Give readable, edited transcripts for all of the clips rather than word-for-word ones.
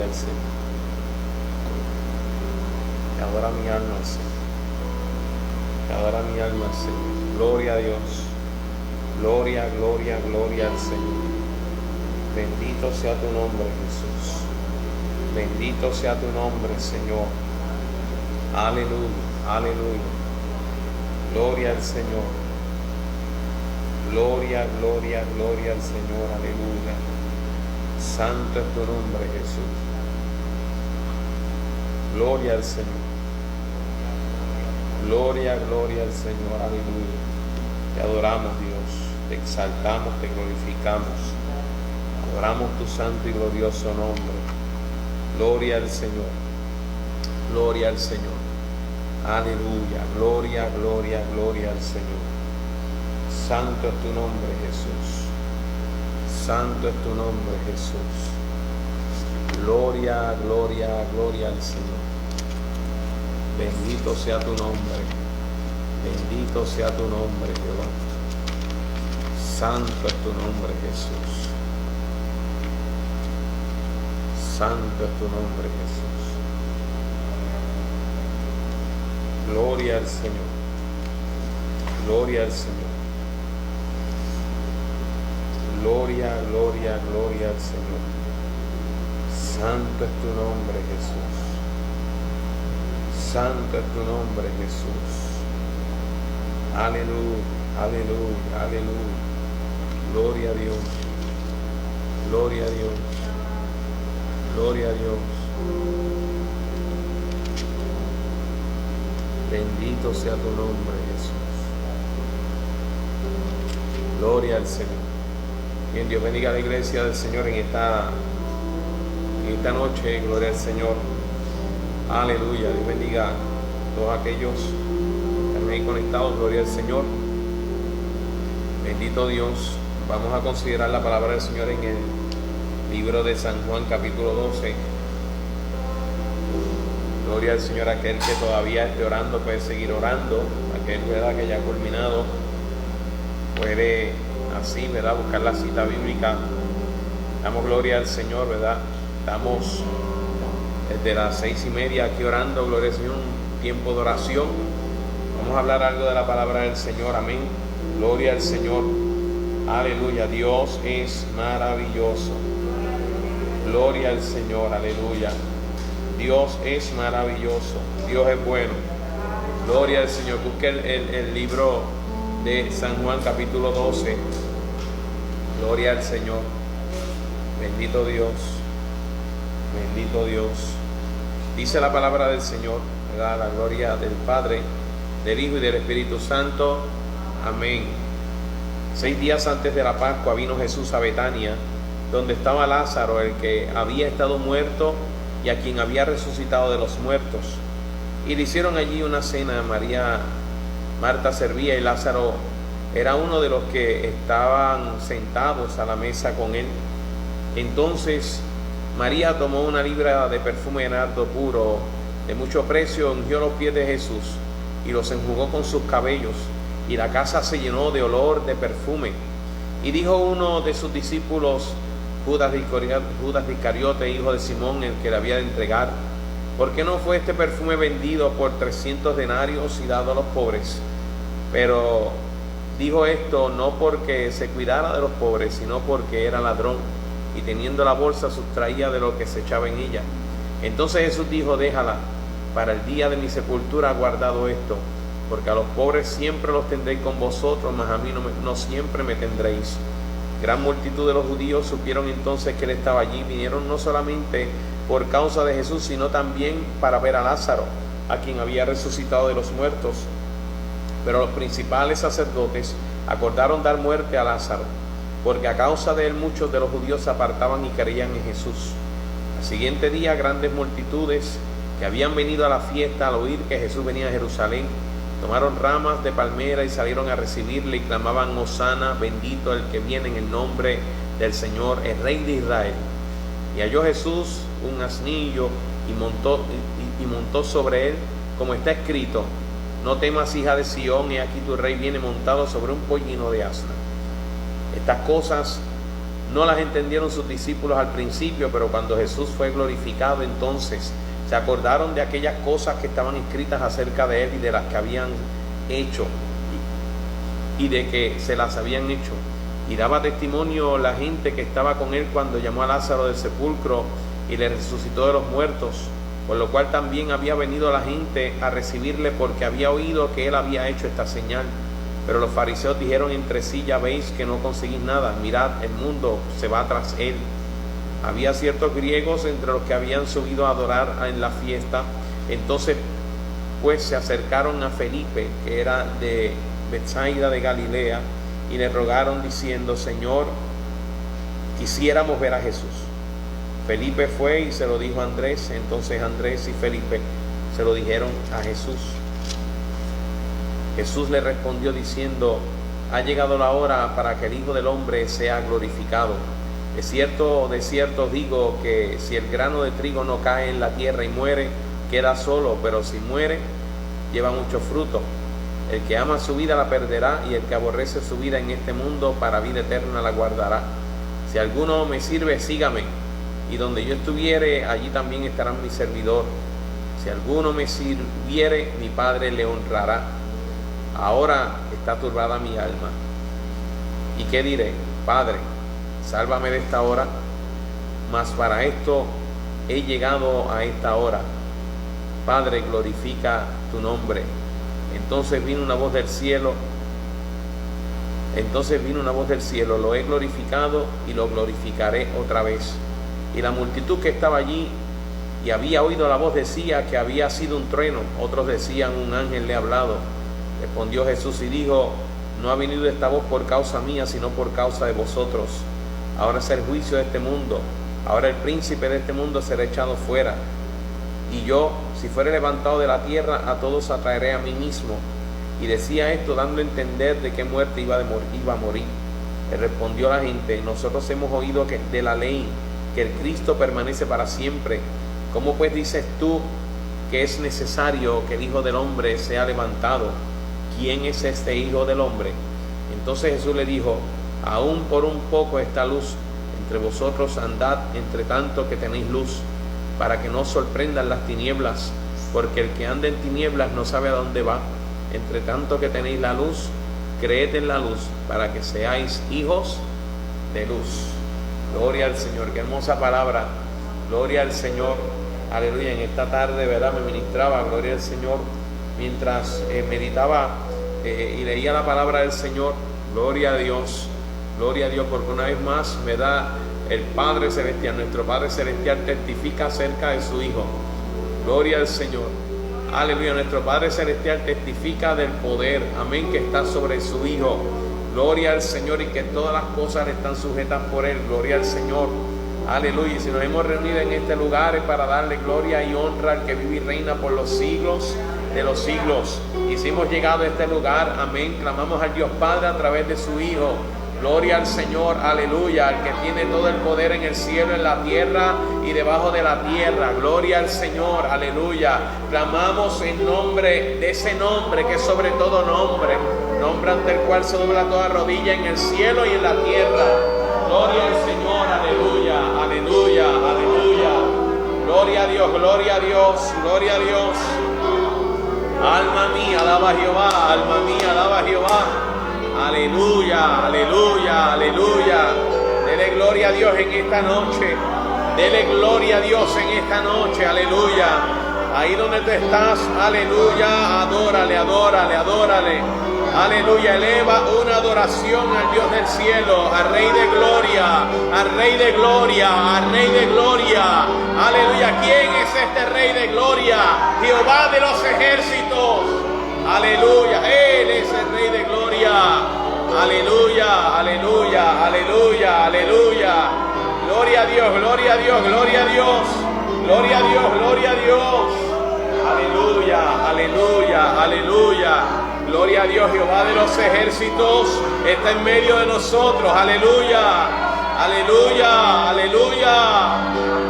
al Señor. Te adora mi alma al Señor. Te adora mi alma al Señor. Gloria a Dios. Gloria, gloria, gloria al Señor. Bendito sea tu nombre, Jesús. Bendito sea tu nombre, Señor. Aleluya, aleluya. Gloria al Señor. Gloria, gloria, gloria al Señor. Aleluya. Santo es tu nombre, Jesús. Gloria al Señor. Gloria, gloria al Señor. Aleluya. Te adoramos, Dios. Te exaltamos, te glorificamos. Adoramos tu santo y glorioso nombre. Gloria al Señor. Gloria al Señor. Aleluya. Gloria, gloria, gloria al Señor. Santo es tu nombre, Jesús. Santo es tu nombre, Jesús. Gloria, gloria, gloria al Señor. Bendito sea tu nombre. Bendito sea tu nombre, Jehová. Santo es tu nombre, Jesús. Santo es tu nombre, Jesús. Gloria al Señor. Gloria al Señor. Gloria, gloria, gloria al Señor. Santo es tu nombre, Jesús. Santo es tu nombre, Jesús. Aleluya, aleluya, aleluya. Gloria a Dios. Gloria a Dios. Gloria a Dios. Bendito sea tu nombre, Jesús. Gloria al Señor. Bien, Dios bendiga a la iglesia del Señor en esta noche. Gloria al Señor. Aleluya. Dios bendiga a todos aquellos que están ahí conectados. Gloria al Señor. Bendito Dios. Vamos a considerar la palabra del Señor en el libro de San Juan, capítulo 12. Gloria al Señor. Aquel que todavía esté orando puede seguir orando. Aquel, ¿verdad?, que ya ha culminado puede así, ¿verdad?, buscar la cita bíblica. Damos gloria al Señor, ¿verdad? Estamos desde las 6:30 aquí orando. Gloria al Señor, un tiempo de oración. Vamos a hablar algo de la palabra del Señor. Amén. Gloria al Señor. Aleluya. Dios es maravilloso. Gloria al Señor. Aleluya. Dios es maravilloso. Dios es bueno. Gloria al Señor. Busque el libro de San Juan, capítulo 12. Gloria al Señor. Bendito Dios. Bendito Dios. Dice la palabra del Señor, ¿verdad? La gloria del Padre, del Hijo y del Espíritu Santo. Amén. 6 días antes de la Pascua vino Jesús a Betania, donde estaba Lázaro, el que había estado muerto y a quien había resucitado de los muertos. Y le hicieron allí una cena. Marta servía y Lázaro era uno de los que estaban sentados a la mesa con él. Entonces María tomó una libra de perfume de nardo puro de mucho precio, ungió los pies de Jesús y los enjugó con sus cabellos, y la casa se llenó de olor de perfume. Y dijo uno de sus discípulos, Judas Iscariote, hijo de Simón, el que le había de entregar: ¿por qué no fue este perfume vendido por 300 denarios y dado a los pobres? Pero dijo esto no porque se cuidara de los pobres, sino porque era ladrón, y teniendo la bolsa sustraía de lo que se echaba en ella. Entonces Jesús dijo: déjala, para el día de mi sepultura ha guardado esto, porque a los pobres siempre los tendréis con vosotros, mas a mí no siempre me tendréis. Gran multitud de los judíos supieron entonces que él estaba allí. Vinieron no solamente por causa de Jesús, sino también para ver a Lázaro, a quien había resucitado de los muertos. Pero los principales sacerdotes acordaron dar muerte a Lázaro, porque a causa de él muchos de los judíos se apartaban y creían en Jesús. Al siguiente día, grandes multitudes que habían venido a la fiesta al oír que Jesús venía a Jerusalén, tomaron ramas de palmera y salieron a recibirle y clamaban: Hosana, bendito el que viene en el nombre del Señor, el Rey de Israel. Y halló Jesús un asnillo y montó sobre él, como está escrito: no temas, hija de Sión, he aquí tu rey viene montado sobre un pollino de asna. Estas cosas No las entendieron sus discípulos al principio, pero cuando Jesús fue glorificado, entonces se acordaron de aquellas cosas que estaban escritas acerca de él y de las que habían hecho y de que se las habían hecho. Y daba testimonio la gente que estaba con él cuando llamó a Lázaro del sepulcro y le resucitó de los muertos, por lo cual también había venido la gente a recibirle, porque había oído que él había hecho esta señal. Pero los fariseos dijeron entre sí: ya veis que no conseguís nada, mirad, el mundo se va tras él. Había ciertos griegos entre los que habían subido a adorar en la fiesta. Entonces pues se acercaron a Felipe, que era de Betsaida de Galilea, y le rogaron diciendo: Señor, quisiéramos ver a Jesús. Felipe fue y se lo dijo a Andrés. Entonces Andrés y Felipe se lo dijeron a Jesús. Jesús le respondió diciendo: ha llegado la hora para que el Hijo del Hombre sea glorificado. De cierto os digo que si el grano de trigo no cae en la tierra y muere, queda solo, pero si muere, lleva mucho fruto. El que ama su vida la perderá, y el que aborrece su vida en este mundo, para vida eterna la guardará. Si alguno me sirve, sígame, y donde yo estuviere, allí también estará mi servidor. Si alguno me sirviere, mi Padre le honrará. Ahora está turbada mi alma. ¿Y qué diré? Padre, sálvame de esta hora, mas para esto he llegado a esta hora. Padre, glorifica tu nombre. Entonces vino una voz del cielo, lo he glorificado y lo glorificaré otra vez. Y la multitud que estaba allí y había oído la voz decía que había sido un trueno, otros decían: un ángel le ha hablado. Respondió Jesús y dijo: no ha venido esta voz por causa mía, sino por causa de vosotros. Ahora es el juicio de este mundo, ahora el príncipe de este mundo será echado fuera. Y yo, si fuere levantado de la tierra, a todos atraeré a mí mismo. Y decía esto dando a entender de qué muerte iba a morir. Le respondió la gente: nosotros hemos oído que de la ley que el Cristo permanece para siempre. ¿Cómo pues dices tú que es necesario que el Hijo del Hombre sea levantado? ¿Quién es este Hijo del Hombre? Entonces Jesús le dijo: aún por un poco esta luz entre vosotros, andad entre tanto que tenéis luz, para que no os sorprendan las tinieblas, porque el que anda en tinieblas no sabe a dónde va. Entre tanto que tenéis la luz, creed en la luz, para que seáis hijos de luz. Gloria al Señor. Qué hermosa palabra. Gloria al Señor. Aleluya. En esta tarde, ¿verdad?, me ministraba, gloria al Señor, mientras meditaba y leía la palabra del Señor. Gloria a Dios, porque una vez más me da el Padre Celestial, nuestro Padre Celestial, testifica acerca de su Hijo. Gloria al Señor. Aleluya. Nuestro Padre Celestial testifica del poder, amén, que está sobre su Hijo. Gloria al Señor, y que todas las cosas están sujetas por Él. Gloria al Señor. Aleluya. Y si nos hemos reunido en este lugar es para darle gloria y honra al que vive y reina por los siglos de los siglos. Y si hemos llegado a este lugar, amén, clamamos al Dios Padre a través de su Hijo. Gloria al Señor, aleluya, al que tiene todo el poder en el cielo, en la tierra y debajo de la tierra. Gloria al Señor, aleluya. Clamamos en nombre de ese nombre que es sobre todo nombre, nombre ante el cual se dobla toda rodilla en el cielo y en la tierra. Gloria al Señor, aleluya, aleluya, aleluya. Gloria a Dios, gloria a Dios, gloria a Dios. Alma mía, alaba a Jehová, alma mía, alaba a Jehová. Aleluya, aleluya, aleluya. Dele gloria a Dios en esta noche. Dele gloria a Dios en esta noche, aleluya. Ahí donde tú estás, aleluya, adórale, adórale, adórale. Aleluya, eleva una adoración al Dios del cielo, al Rey de gloria, al Rey de gloria, al Rey de gloria. Aleluya, ¿quién es este Rey de gloria? Jehová de los ejércitos. Aleluya, Él es el Rey de gloria. Aleluya, aleluya, aleluya, aleluya. Gloria a Dios, gloria a Dios, gloria a Dios. Gloria a Dios, gloria a Dios. Aleluya, aleluya, aleluya. Gloria a Dios, Jehová de los ejércitos está en medio de nosotros. Aleluya, aleluya, aleluya.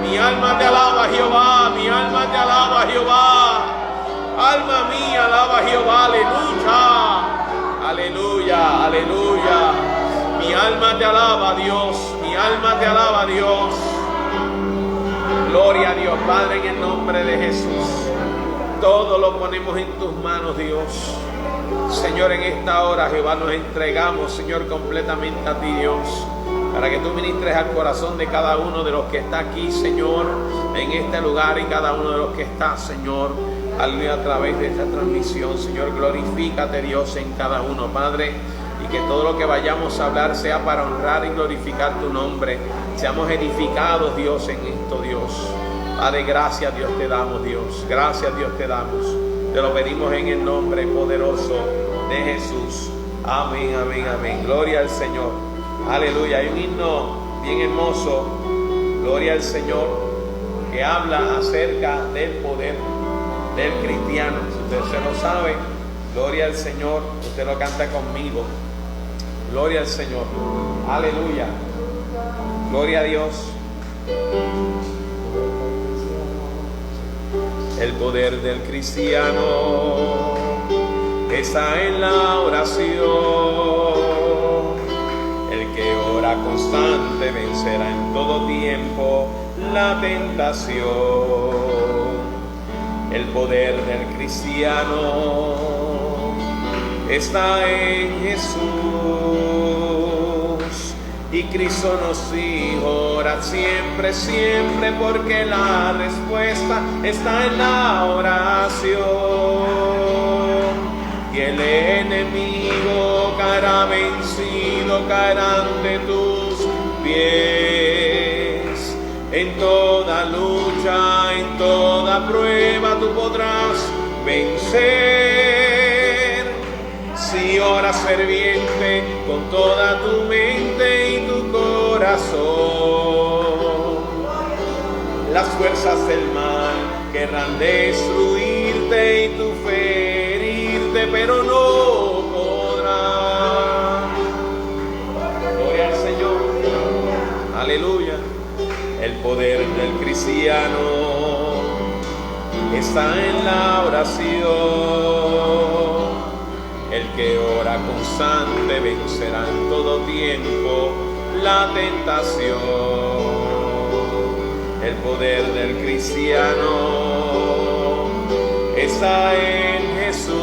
Mi alma te alaba, Jehová, mi alma te alaba, Jehová. Alma mía, alaba a Jehová, aleluya, aleluya, aleluya. Mi alma te alaba, Dios, mi alma te alaba, Dios. Gloria a Dios, Padre, en el nombre de Jesús. Todo lo ponemos en tus manos, Dios. Señor, en esta hora, Jehová, nos entregamos, Señor, completamente a ti, Dios, para que tú ministres al corazón de cada uno de los que está aquí, Señor, en este lugar, y cada uno de los que está, Señor, aleluya, a través de esta transmisión. Señor, glorifícate, Dios, en cada uno, Padre, y que todo lo que vayamos a hablar sea para honrar y glorificar tu nombre. Seamos edificados, Dios, en esto, Dios. Padre, gracias, Dios, te damos, Dios. Gracias, Dios, te damos. Te lo pedimos en el nombre poderoso de Jesús. Amén, amén, amén. Gloria al Señor. Aleluya. Hay un himno bien hermoso, gloria al Señor, que habla acerca del poder del cristiano. Si usted se lo sabe, gloria al Señor, usted lo canta conmigo. Gloria al Señor. Aleluya. Gloria a Dios. El poder del cristiano está en la oración. El que ora constante vencerá en todo tiempo la tentación. El poder del cristiano está en Jesús. Y Cristo nos dijo: orad siempre, siempre, porque la respuesta está en la oración. Y el enemigo caerá vencido, caerá ante tus pies. En toda lucha, en toda prueba tú podrás vencer. Si oras ferviente con toda tu mente y tu corazón, las fuerzas del mal querrán destruirte y tú ferirte, pero no podrán. Gloria al Señor. Aleluya. El poder del cristiano está en la oración. El que ora constante vencerá en todo tiempo la tentación. El poder del cristiano está en Jesús.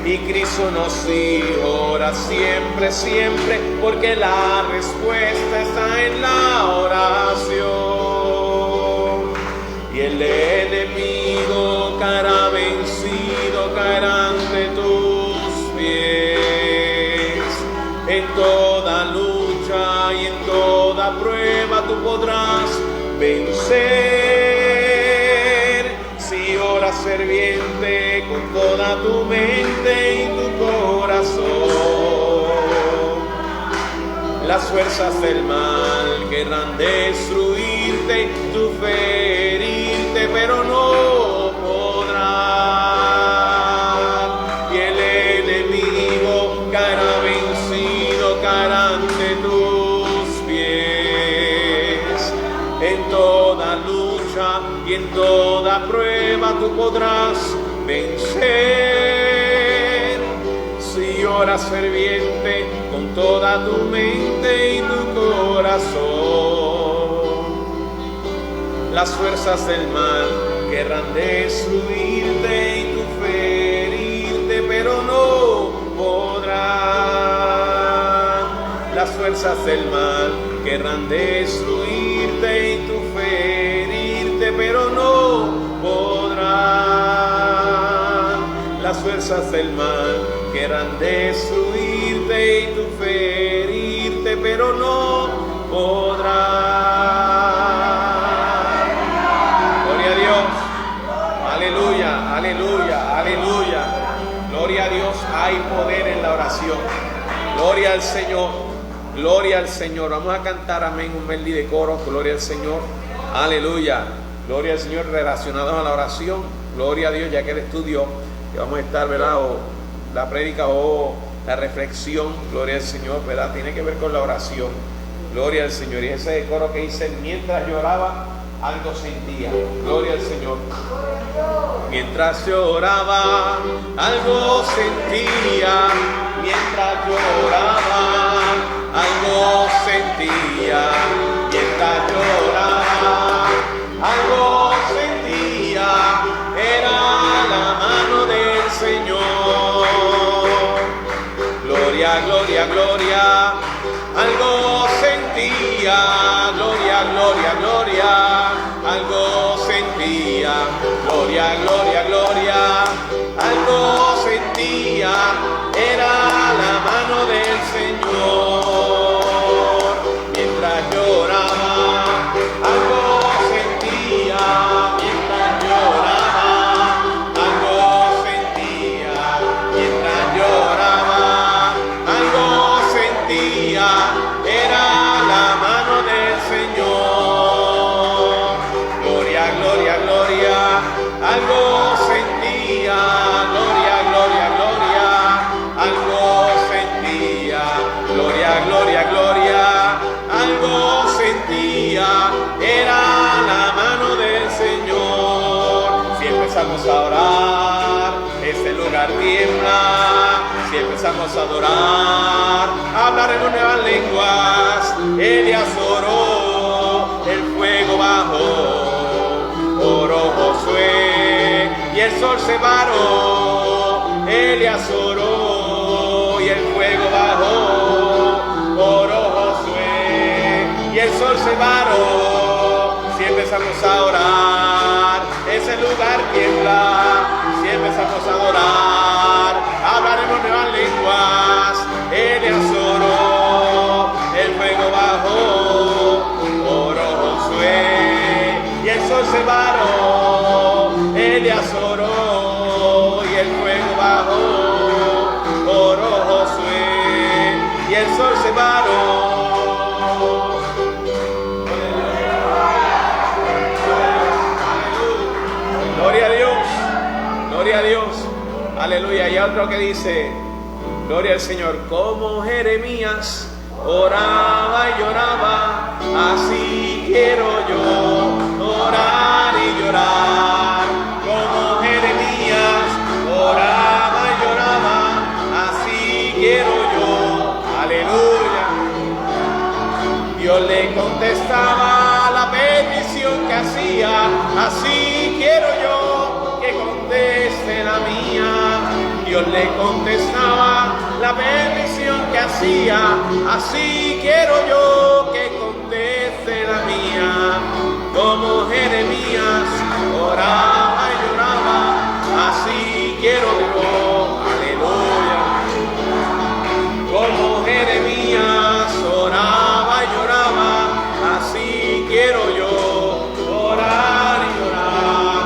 Y Cristo nos dijo: ora siempre, siempre, porque la respuesta está en la oración. Y el enemigo caerá vencido, caerá ante tus pies. En toda lucha y en toda prueba tú podrás vencer. Si oras ferviente con toda tu mente y tu corazón, las fuerzas del mal querrán destruirte y tú ferirte, pero no podrán. Y el enemigo caerá vencido, caerá ante tus pies. En toda lucha y en toda prueba tú podrás vencer. Si oras ferviente con toda tu mente y tu corazón, las fuerzas del mal querrán destruirte y tú ferirte, pero no podrán. Las fuerzas del mal querrán destruirte y tú ferirte, pero no podrán. Las fuerzas del mal querrán destruirte y tú ferirte, pero no podrán. Gloria a Dios. Aleluya, aleluya, aleluya. Gloria a Dios. Hay poder en la oración. Gloria al Señor. Gloria al Señor. Vamos a cantar, amén, un medley de coro. Gloria al Señor. Aleluya. Gloria al Señor, relacionados a la oración. Gloria a Dios, ya que el estudio que vamos a estar, ¿verdad? O la prédica o la reflexión, gloria al Señor, ¿verdad? Tiene que ver con la oración. Gloria al Señor. Y ese coro que dice: mientras lloraba, algo sentía. Gloria al Señor. Mientras lloraba, algo sentía. Mientras lloraba, algo sentía mientras lloraba, algo sentía, era la mano del Señor. Gloria, gloria, gloria, algo sentía, gloria, gloria, gloria, algo sentía, gloria, gloria, gloria, algo sentía, era la mano del Señor. Mientras lloraba, algo sentía, mientras lloraba, algo sentía, mientras lloraba, algo sentía, era la mano del Señor. Gloria, gloria, gloria, algo sentía, gloria, gloria, gloria, algo sentía, gloria, gloria, gloria, algo sentía, era la mano del Señor. Si empezamos a orar, este lugar tiembla. Si empezamos a adorar, a hablar en nuevas lenguas, Elías oró, el fuego bajó, oró Josué y el sol se paró. Elías oró y el fuego bajó, oró Josué y el sol se paró. Si empezamos a orar, ese lugar tiembla. Si empezamos a adorar, hablaremos nuevas lenguas. Elías oró, el fuego bajó, oró Josué y el sol se paró. Elías oró y el fuego bajó, oró Josué y el sol se paró. Gloria a Dios, gloria a Dios, aleluya. Y otro que dice, gloria al Señor, como Jeremías oraba y lloraba, así quiero yo orar y llorar. Como Jeremías oraba y lloraba, así quiero yo, aleluya. Dios le contestaba la petición que hacía, así quiero yo que conteste la mía. Dios le contestaba la petición que hacía, así quiero yo que conteste la mía. Como Jeremías oraba y lloraba, así quiero yo, aleluya. Como Jeremías oraba y lloraba, así quiero yo orar y llorar.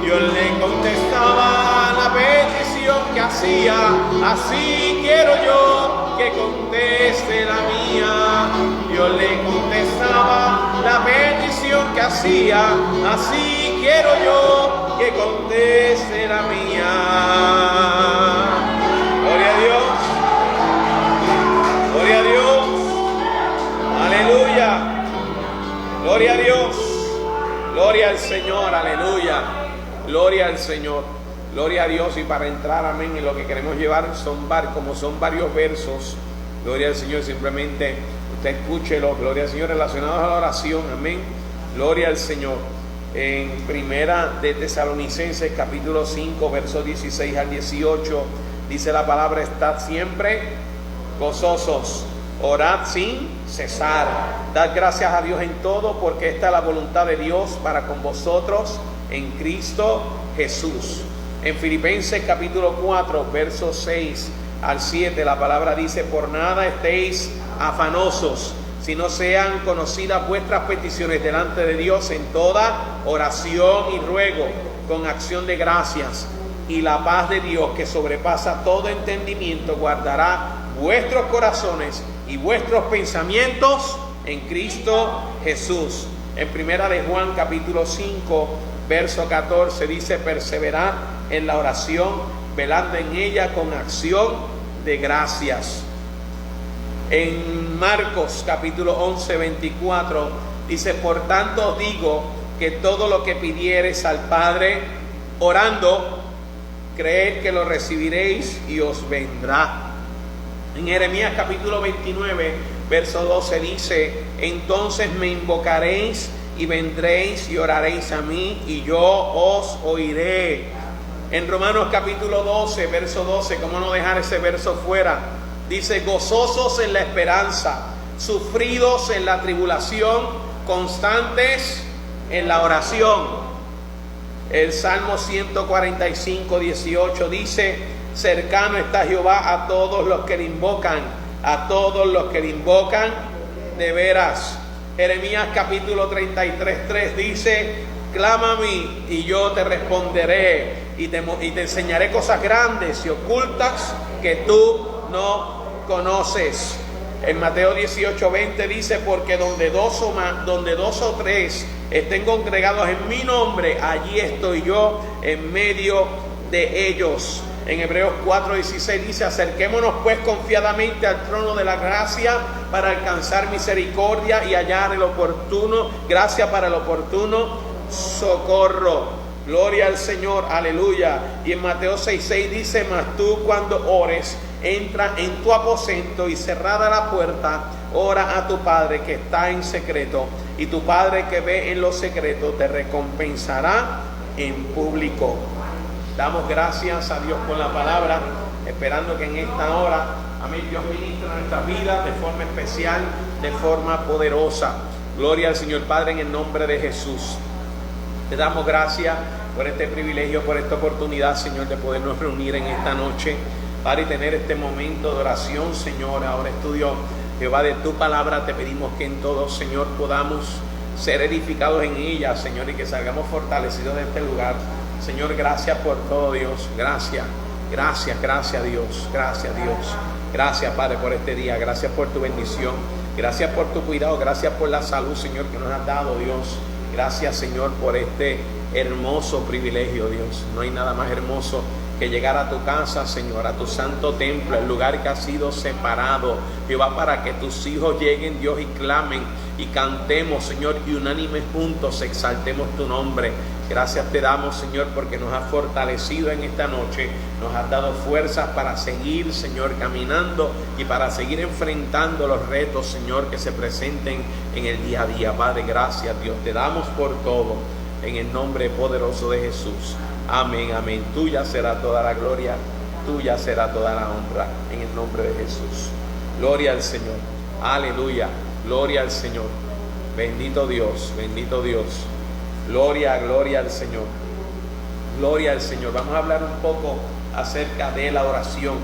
Dios le contestaba la petición que hacía, así quiero yo que conteste la mía. Dios le contestaba la petición que hacía, así quiero yo que conteste la mía. Gloria a Dios. Gloria a Dios, aleluya, gloria a Dios, gloria al Señor, aleluya, gloria al Señor, gloria a Dios. Y para entrar, amén, y lo que queremos llevar como son varios versos, gloria al Señor, simplemente usted escúchelo, gloria al Señor, relacionados a la oración, amén, gloria al Señor. En Primera de Tesalonicenses, capítulo 5, versos 16 al 18, dice la palabra, estad siempre gozosos, orad sin cesar, dad gracias a Dios en todo, porque esta es la voluntad de Dios para con vosotros en Cristo Jesús. En Filipenses capítulo 4, versos 6 al 7, la palabra dice, por nada estéis afanosos, sino sean conocidas vuestras peticiones delante de Dios en toda oración y ruego, con acción de gracias, y la paz de Dios, que sobrepasa todo entendimiento, guardará vuestros corazones y vuestros pensamientos en Cristo Jesús. En Primera de Juan capítulo 5 verso 14 dice, perseverad en la oración, velando en ella con acción de gracias. En Marcos capítulo 11 24 dice, por tanto digo que todo lo que pidiereis al Padre orando, creed que lo recibiréis y os vendrá. En Jeremías capítulo 29, verso 12 dice: entonces me invocaréis y vendréis y oraréis a mí y yo os oiré. En Romanos capítulo 12, verso 12, ¿cómo no dejar ese verso fuera? Dice: gozosos en la esperanza, sufridos en la tribulación, constantes en la oración. El Salmo 145, 18 dice: cercano está Jehová a todos los que le invocan, a todos los que le invocan de veras. Jeremías capítulo 33, 3 dice: clama a mí y yo te responderé y te enseñaré cosas grandes y ocultas que tú no conoces. En Mateo 18, 20 dice: porque donde dos o tres estén congregados en mi nombre, allí estoy yo en medio de ellos. En Hebreos 4:16 dice: acerquémonos pues confiadamente al trono de la gracia para alcanzar misericordia y hallar el oportuno, gracia para el oportuno socorro. Gloria al Señor, aleluya. Y en Mateo 6:6 dice: mas tú cuando ores, entra en tu aposento y cerrada la puerta, ora a tu Padre que está en secreto, y tu Padre que ve en lo secreto te recompensará en público. Damos gracias a Dios por la palabra, esperando que en esta hora, amén, Dios ministre nuestra vida de forma especial, de forma poderosa. Gloria al Señor. Padre, en el nombre de Jesús, te damos gracias por este privilegio, por esta oportunidad, Señor, de podernos reunir en esta noche, Padre, y tener este momento de oración, Señor. Ahora, estudio, Jehová, de tu palabra, te pedimos que en todo, Señor, podamos ser edificados en ella, Señor, y que salgamos fortalecidos de este lugar. Señor, gracias por todo, Dios. Gracias, gracias, gracias, Dios. Gracias, Dios. Gracias, Padre, por este día. Gracias por tu bendición. Gracias por tu cuidado. Gracias por la salud, Señor, que nos has dado, Dios. Gracias, Señor, por este hermoso privilegio, Dios. No hay nada más hermoso que llegar a tu casa, Señor, a tu santo templo, el lugar que ha sido separado, Jehová, para que tus hijos lleguen, Dios, y clamen y cantemos, Señor, y unánimes juntos exaltemos tu nombre. Gracias te damos, Señor, porque nos has fortalecido en esta noche, nos has dado fuerzas para seguir, Señor, caminando y para seguir enfrentando los retos, Señor, que se presenten en el día a día. Padre, gracias, Dios, te damos por todo, en el nombre poderoso de Jesús. Amén, amén. Tuya será toda la gloria, tuya será toda la honra, en el nombre de Jesús. Gloria al Señor. Aleluya. Gloria al Señor. Bendito Dios, bendito Dios. Gloria, gloria al Señor. Gloria al Señor. Vamos a hablar un poco acerca de la oración,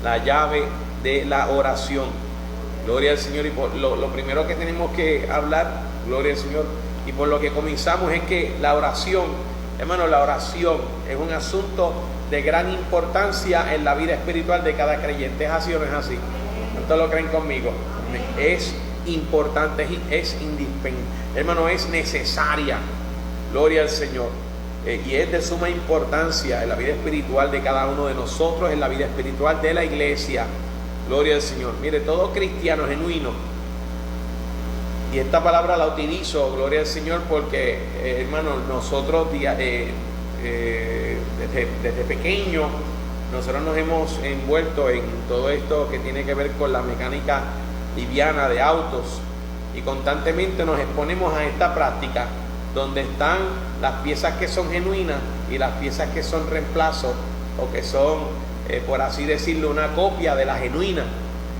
la llave de la oración. Gloria al Señor. Y por lo primero que tenemos que hablar, gloria al Señor, y por lo que comenzamos es que la oración, hermano, la oración es un asunto de gran importancia en la vida espiritual de cada creyente. ¿Es así o no es así? ¿Cuántos lo creen conmigo? Es importante, es indispensable, hermano, es necesaria. Gloria al Señor. Y es de suma importancia en la vida espiritual de cada uno de nosotros, en la vida espiritual de la iglesia. Gloria al Señor. Mire, todo cristiano genuino, y esta palabra la utilizo, gloria al Señor, porque, hermano, nosotros desde pequeños, nosotros nos hemos envuelto en todo esto que tiene que ver con la mecánica liviana de autos, y constantemente nos exponemos a esta práctica donde están las piezas que son genuinas y las piezas que son reemplazos, o que son, por así decirlo, una copia de la genuina,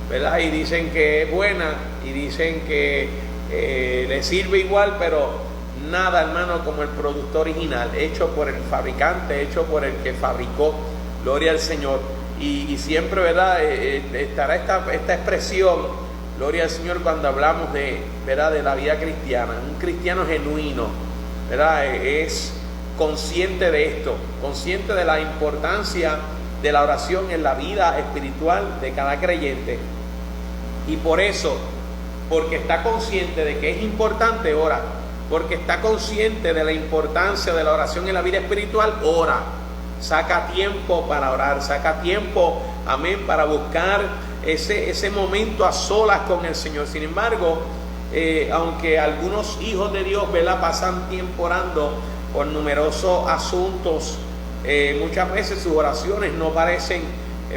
¿verdad? Y dicen que es buena y dicen que le sirve igual, pero nada, hermano, como el producto original, hecho por el fabricante, hecho por el que fabricó. Gloria al Señor. Y siempre, ¿verdad?, estará esta expresión, gloria al Señor, cuando hablamos de, ¿verdad?, de la vida cristiana. Un cristiano genuino, ¿verdad?, es consciente de esto, consciente de la importancia de la oración en la vida espiritual de cada creyente. Y por eso, porque está consciente de que es importante, ora. Porque está consciente de la importancia de la oración en la vida espiritual, ora. Saca tiempo para orar, saca tiempo, amén, para buscar ese momento a solas con el Señor. Sin embargo, aunque algunos hijos de Dios, ¿verdad?, pasan tiempo orando por numerosos asuntos, muchas veces sus oraciones no parecen,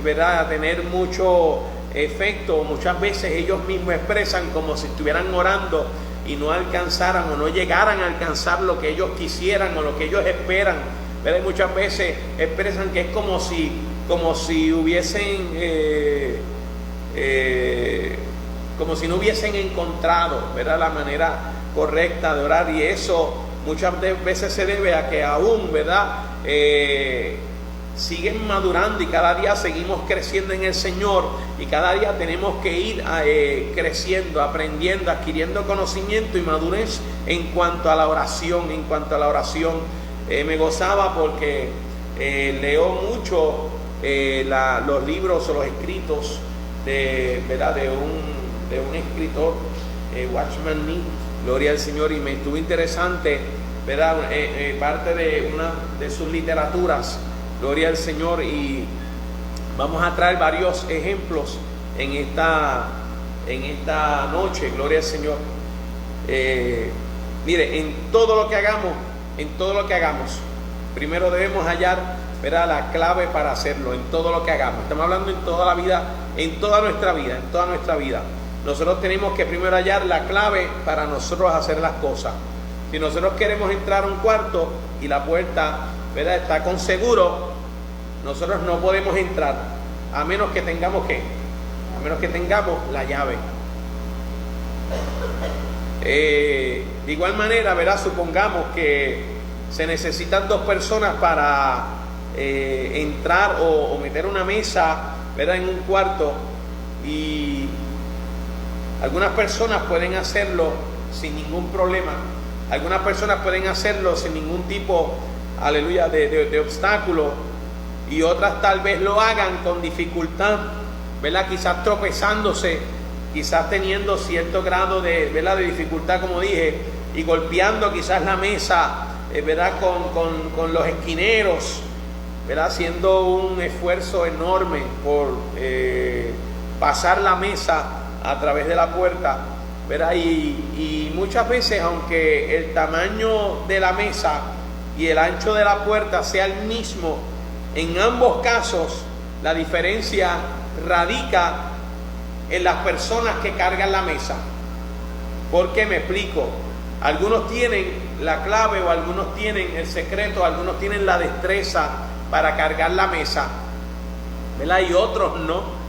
¿verdad?, tener mucho efecto. Muchas veces ellos mismos expresan como si estuvieran orando y no alcanzaran o no llegaran a alcanzar lo que ellos quisieran o lo que ellos esperan, ¿verdad? Y muchas veces expresan que es como si hubiesen como si no hubiesen encontrado, ¿verdad?, la manera correcta de orar. Y eso muchas veces se debe a que aún, ¿verdad?, siguen madurando y cada día seguimos creciendo en el Señor, y cada día tenemos que ir creciendo, aprendiendo, adquiriendo conocimiento y madurez en cuanto a la oración. Me gozaba porque leo mucho los libros o los escritos ¿verdad?, de un escritor, Watchman Nee, gloria al Señor, y me estuvo interesante, ¿verdad?, parte de una de sus literaturas, gloria al Señor, y vamos a traer varios ejemplos en esta noche, gloria al Señor. Mire, en todo lo que hagamos, primero debemos hallar, ¿verdad?, la clave para hacerlo, en todo lo que hagamos. Estamos hablando en toda la vida, en toda nuestra vida. Nosotros tenemos que primero hallar la clave para nosotros hacer las cosas. Si nosotros queremos entrar a un cuarto y la puerta, ¿verdad?, está con seguro, nosotros no podemos entrar a menos que tengamos la llave. De igual manera, ¿verdad?, supongamos que se necesitan 2 personas para entrar o meter una mesa, ¿verdad?, en un cuarto, y algunas personas pueden hacerlo sin ningún problema, algunas personas pueden hacerlo sin ningún tipo, aleluya, de obstáculo, y otras tal vez lo hagan con dificultad, ¿verdad?, quizás tropezándose, quizás teniendo cierto grado ¿verdad?, de dificultad, como dije, y golpeando quizás la mesa, ¿verdad?, con los esquineros, ¿verdad?, haciendo un esfuerzo enorme por pasar la mesa a través de la puerta, ¿verdad? Y muchas veces, aunque el tamaño de la mesa y el ancho de la puerta sea el mismo, en ambos casos la diferencia radica en las personas que cargan la mesa. ¿Por qué? Me explico. Algunos tienen la clave, o algunos tienen el secreto, algunos tienen la destreza para cargar la mesa, ¿verdad?, y otros no.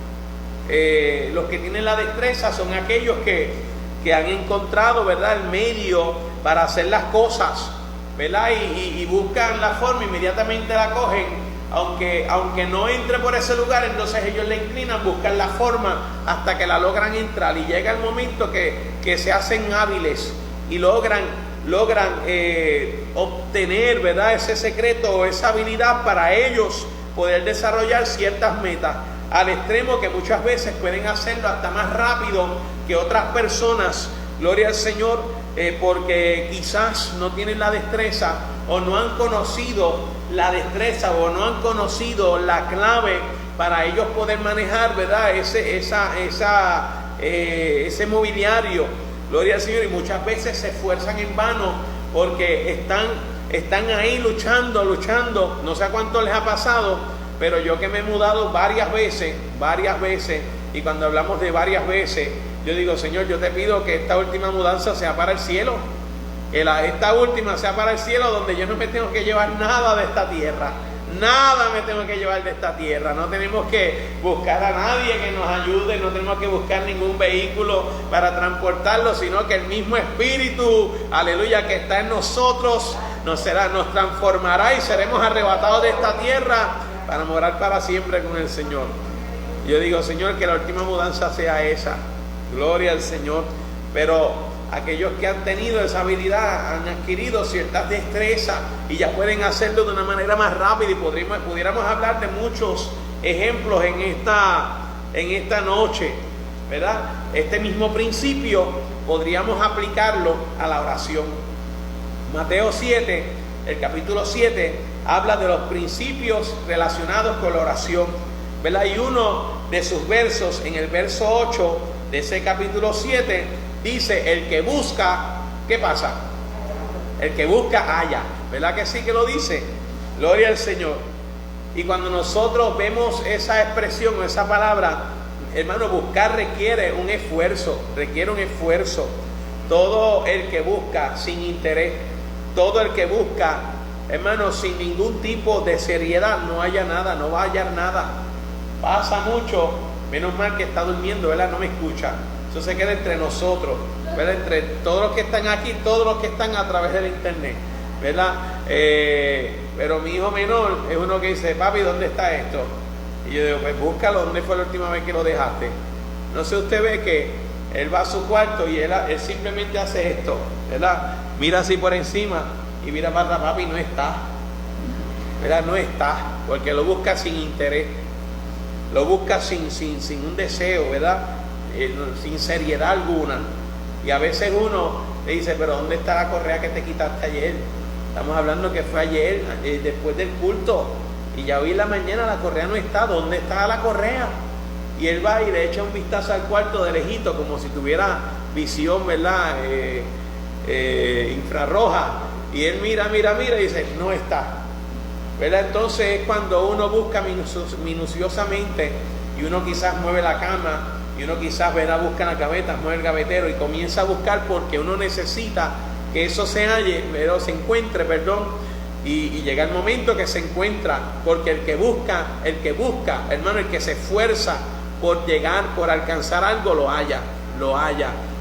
Los que tienen la destreza son aquellos que han encontrado, ¿verdad?, el medio para hacer las cosas, ¿verdad?, y buscan la forma, inmediatamente la cogen, aunque no entre por ese lugar, entonces ellos le inclinan, buscan la forma hasta que la logran entrar, y llega el momento que se hacen hábiles y logran obtener, ¿verdad?, ese secreto o esa habilidad para ellos poder desarrollar ciertas metas, al extremo que muchas veces pueden hacerlo hasta más rápido que otras personas, gloria al Señor, porque quizás no tienen la destreza, o no han conocido la destreza, o no han conocido la clave para ellos poder manejar, ¿verdad?, ese mobiliario, gloria al Señor. Y muchas veces se esfuerzan en vano porque están ahí luchando, no sé a cuánto les ha pasado, pero yo que me he mudado varias veces, y cuando hablamos de varias veces, yo digo, Señor, yo te pido que esta última mudanza sea para el cielo, esta última sea para el cielo, donde yo no me tengo que llevar nada de esta tierra, no tenemos que buscar a nadie que nos ayude, no tenemos que buscar ningún vehículo para transportarlo, sino que el mismo Espíritu, aleluya, que está en nosotros, nos transformará y seremos arrebatados de esta tierra para morar para siempre con el Señor. Yo digo, Señor, que la última mudanza sea esa, gloria al Señor. Pero aquellos que han tenido esa habilidad han adquirido ciertas destrezas y ya pueden hacerlo de una manera más rápida, y pudiéramos hablar de muchos ejemplos en esta noche, ¿verdad? Este mismo principio podríamos aplicarlo a la oración. Mateo 7, el capítulo 7, habla de los principios relacionados con la oración, ¿verdad? Y uno de sus versos, en el verso 8 de ese capítulo 7, dice: el que busca, ¿qué pasa? El que busca, halla. ¿Verdad que sí que lo dice? Gloria al Señor. Y cuando nosotros vemos esa expresión o esa palabra, Hermano, buscar requiere un esfuerzo, Todo el que busca sin interés, todo el que busca, hermano, sin ningún tipo de seriedad, no haya nada, no va a hallar nada. Pasa mucho, menos mal que está durmiendo, ¿verdad? No me escucha. Eso se queda entre nosotros, ¿verdad? Entre todos los que están aquí, todos los que están a través del internet, ¿verdad? Pero mi hijo menor es uno que dice, papi, ¿dónde está esto? Y yo digo, pues búscalo, ¿dónde fue la última vez que lo dejaste? No sé, usted ve que él va a su cuarto y él simplemente hace esto, ¿verdad? Mira así por encima y mira para atrás, papi, no está, ¿verdad? No está, porque lo busca sin interés, lo busca sin un deseo, ¿verdad? Sin seriedad alguna. Y a veces uno le dice, pero ¿dónde está la correa que te quitaste ayer? Estamos hablando que fue ayer, después del culto, y ya hoy en la mañana la correa no está. ¿Dónde está la correa? Y él va y le echa un vistazo al cuarto de lejito, como si tuviera visión, ¿verdad? Infrarroja. Y él mira y dice, no está, ¿verdad? Entonces es cuando uno busca minuciosamente, y uno quizás mueve la cama, y uno quizás, ¿verdad?, busca en la gaveta, mueve el gavetero y comienza a buscar, porque uno necesita que eso se halle, pero se encuentre, y llega el momento que se encuentra, porque el que busca, hermano, el que se esfuerza por llegar, por alcanzar algo, lo halla.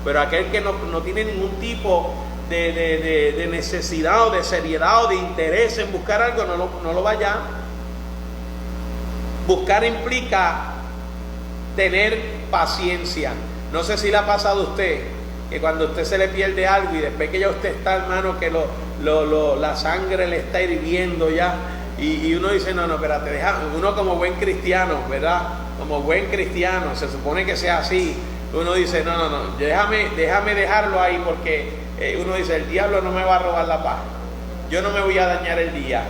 Pero aquel que no tiene ningún tipo de necesidad o de seriedad o de interés en buscar algo, no lo va a hallar. Buscar implica tener paciencia. No sé si le ha pasado a usted que cuando a usted se le pierde algo y después que ya usted está, hermano, que la sangre le está hirviendo ya, y uno dice, no, espérate, uno como buen cristiano, ¿verdad? Como buen cristiano, se supone que sea así. Uno dice, no, déjame dejarlo ahí, porque uno dice, el diablo no me va a robar la paz, yo no me voy a dañar el día,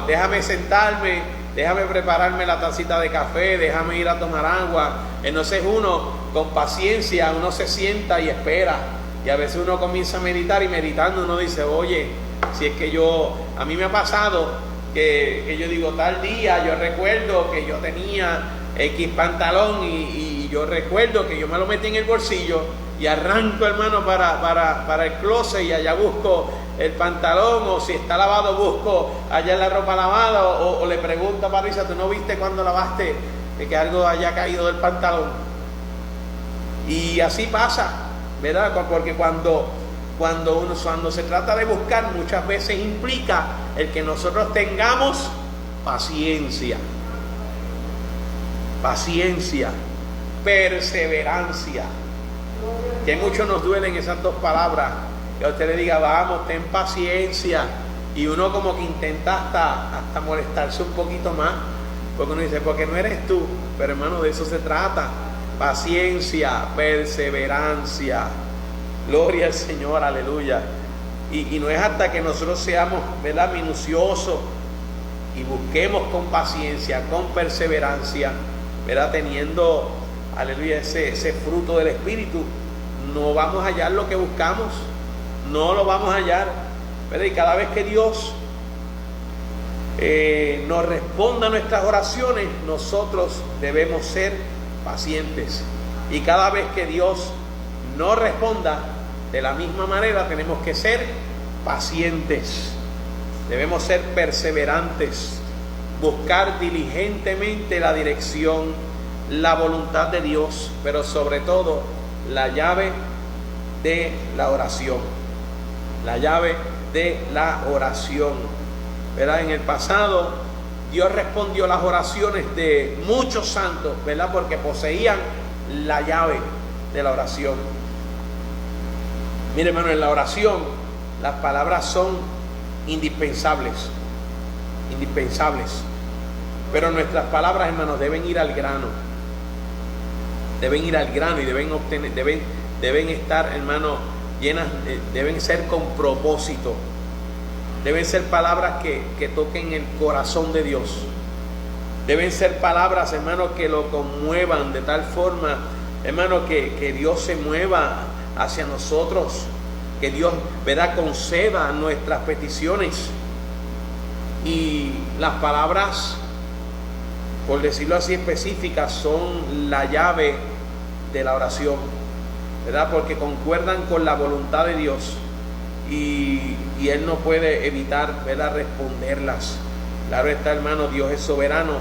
déjame sentarme, déjame prepararme la tacita de café, déjame ir a tomar agua. Entonces uno, con paciencia, uno se sienta y espera, y a veces uno comienza a meditar, y meditando uno dice, oye, si es que a mí me ha pasado que yo digo, tal día, yo recuerdo que yo tenía X pantalón, y yo recuerdo que yo me lo metí en el bolsillo y arranco, hermano, para el closet, y allá busco el pantalón, o si está lavado busco allá en la ropa lavada, o le pregunto a Parisa, ¿tú no viste cuando lavaste que algo haya caído del pantalón? Y así pasa, ¿verdad? Porque cuando se trata de buscar, muchas veces implica el que nosotros tengamos paciencia, perseverancia, que mucho nos duelen esas dos palabras, que a usted le diga, vamos, ten paciencia, y uno como que intenta hasta molestarse un poquito más, porque uno dice, porque no eres tú, pero hermano, de eso se trata, paciencia, perseverancia, gloria al Señor, aleluya. Y no es hasta que nosotros seamos, ¿verdad?, minuciosos y busquemos con paciencia, con perseverancia, ¿verdad?, teniendo, aleluya, ese fruto del Espíritu, no vamos a hallar lo que buscamos, no lo vamos a hallar, ¿verdad? Y cada vez que Dios nos responda a nuestras oraciones, nosotros debemos ser pacientes, y cada vez que Dios no responda, de la misma manera tenemos que ser pacientes, debemos ser perseverantes, buscar diligentemente la dirección, la voluntad de Dios, pero sobre todo la llave de la oración, ¿verdad? En el pasado Dios respondió las oraciones de muchos santos, ¿verdad?, porque poseían la llave de la oración. Mire, hermano, en la oración las palabras son indispensables, pero nuestras palabras, hermanos, deben ir al grano, y deben estar, hermanos, llenas, deben ser con propósito, deben ser palabras que toquen el corazón de Dios, deben ser palabras, hermanos, que lo conmuevan de tal forma, hermanos, que Dios se mueva hacia nosotros, que Dios, ¿verdad?, conceda nuestras peticiones. Y las palabras, por decirlo así, específicas, son la llave de la oración, ¿verdad? Porque concuerdan con la voluntad de Dios y Él no puede evitar, ¿verdad?, responderlas. Claro está, hermano, Dios es soberano,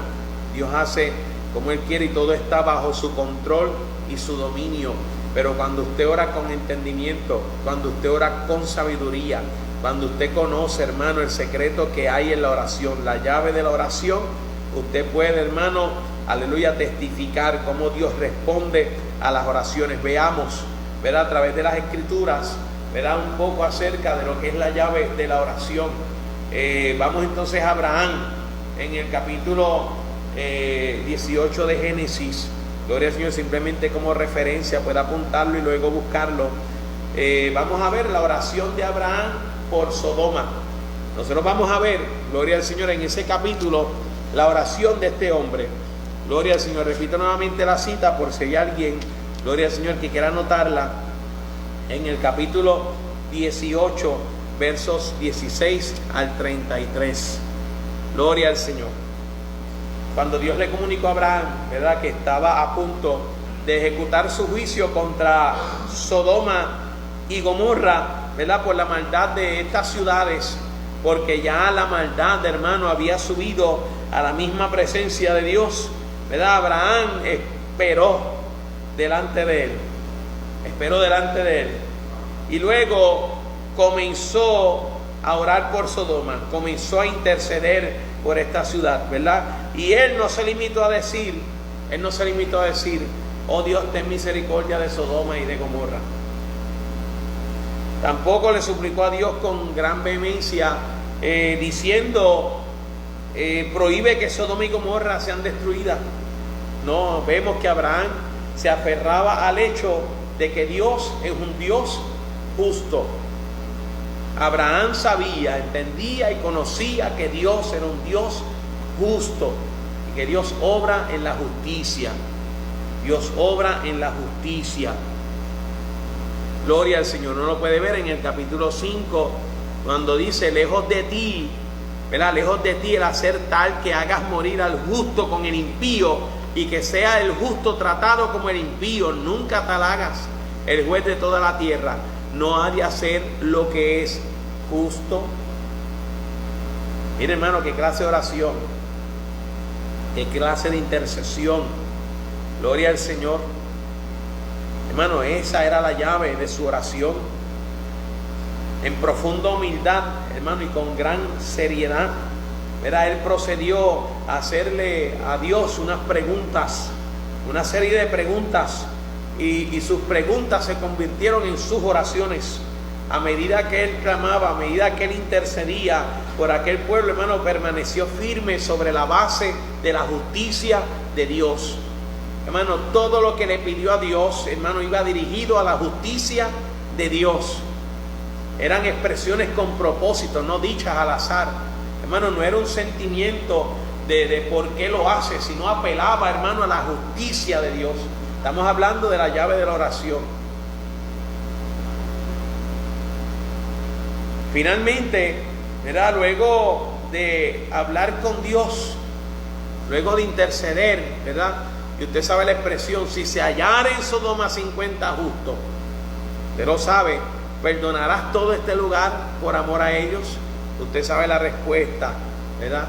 Dios hace como Él quiere y todo está bajo su control y su dominio. Pero cuando usted ora con entendimiento, cuando usted ora con sabiduría, cuando usted conoce, hermano, el secreto que hay en la oración, la llave de la oración, usted puede, hermano, aleluya, testificar cómo Dios responde a las oraciones. Veamos, ¿verdad?, a través de las Escrituras, ¿verdad?, un poco acerca de lo que es la llave de la oración. Vamos entonces a Abraham, en el capítulo 18 de Génesis. Gloria al Señor, simplemente como referencia, puede apuntarlo y luego buscarlo. Vamos a ver la oración de Abraham por Sodoma. Nosotros vamos a ver, gloria al Señor, en ese capítulo, la oración de este hombre. Gloria al Señor. Repito nuevamente la cita por si hay alguien, gloria al Señor, que quiera anotarla. En el capítulo 18, versos 16 al 33. Gloria al Señor. Cuando Dios le comunicó a Abraham, ¿verdad?, que estaba a punto de ejecutar su juicio contra Sodoma y Gomorra, ¿verdad?, por la maldad de estas ciudades, porque ya la maldad, hermano, había subido a la misma presencia de Dios, ¿verdad? Abraham esperó delante de él, y luego comenzó a orar por Sodoma, comenzó a interceder por esta ciudad, ¿verdad? Y él no se limitó a decir, oh Dios, ten misericordia de Sodoma y de Gomorra. Tampoco le suplicó a Dios con gran vehemencia, diciendo, prohíbe que Sodoma y Gomorra sean destruidas. No, vemos que Abraham se aferraba al hecho de que Dios es un Dios justo. Abraham sabía, entendía y conocía que Dios era un Dios justo y que Dios obra en la justicia. Dios obra en la justicia. Gloria al Señor. Uno lo puede ver en el capítulo 5, cuando dice, lejos de ti, ¿verdad?, lejos de ti el hacer tal que hagas morir al justo con el impío, y que sea el justo tratado como el impío. Nunca tal hagas. El juez de toda la tierra no ha de hacer lo que es justo. Mire, hermano, qué clase de oración, qué clase de intercesión. Gloria al Señor. Hermano, esa era la llave de su oración. En profunda humildad, hermano, y con gran seriedad, ¿verdad?, él procedió a hacerle a Dios unas preguntas, una serie de preguntas, y sus preguntas se convirtieron en sus oraciones. A medida que él clamaba, a medida que él intercedía por aquel pueblo, hermano, permaneció firme sobre la base de la justicia de Dios. Hermano, todo lo que le pidió a Dios, hermano, iba dirigido a la justicia de Dios. Eran expresiones con propósito, no dichas al azar. Hermano, no era un sentimiento de por qué lo hace, sino apelaba, hermano, a la justicia de Dios. Estamos hablando de la llave de la oración. Finalmente, ¿verdad?, luego de hablar con Dios, luego de interceder, ¿verdad?, y usted sabe la expresión, si se hallara en Sodoma 50 justos, usted lo sabe, ¿perdonarás todo este lugar por amor a ellos? Usted sabe la respuesta, ¿verdad?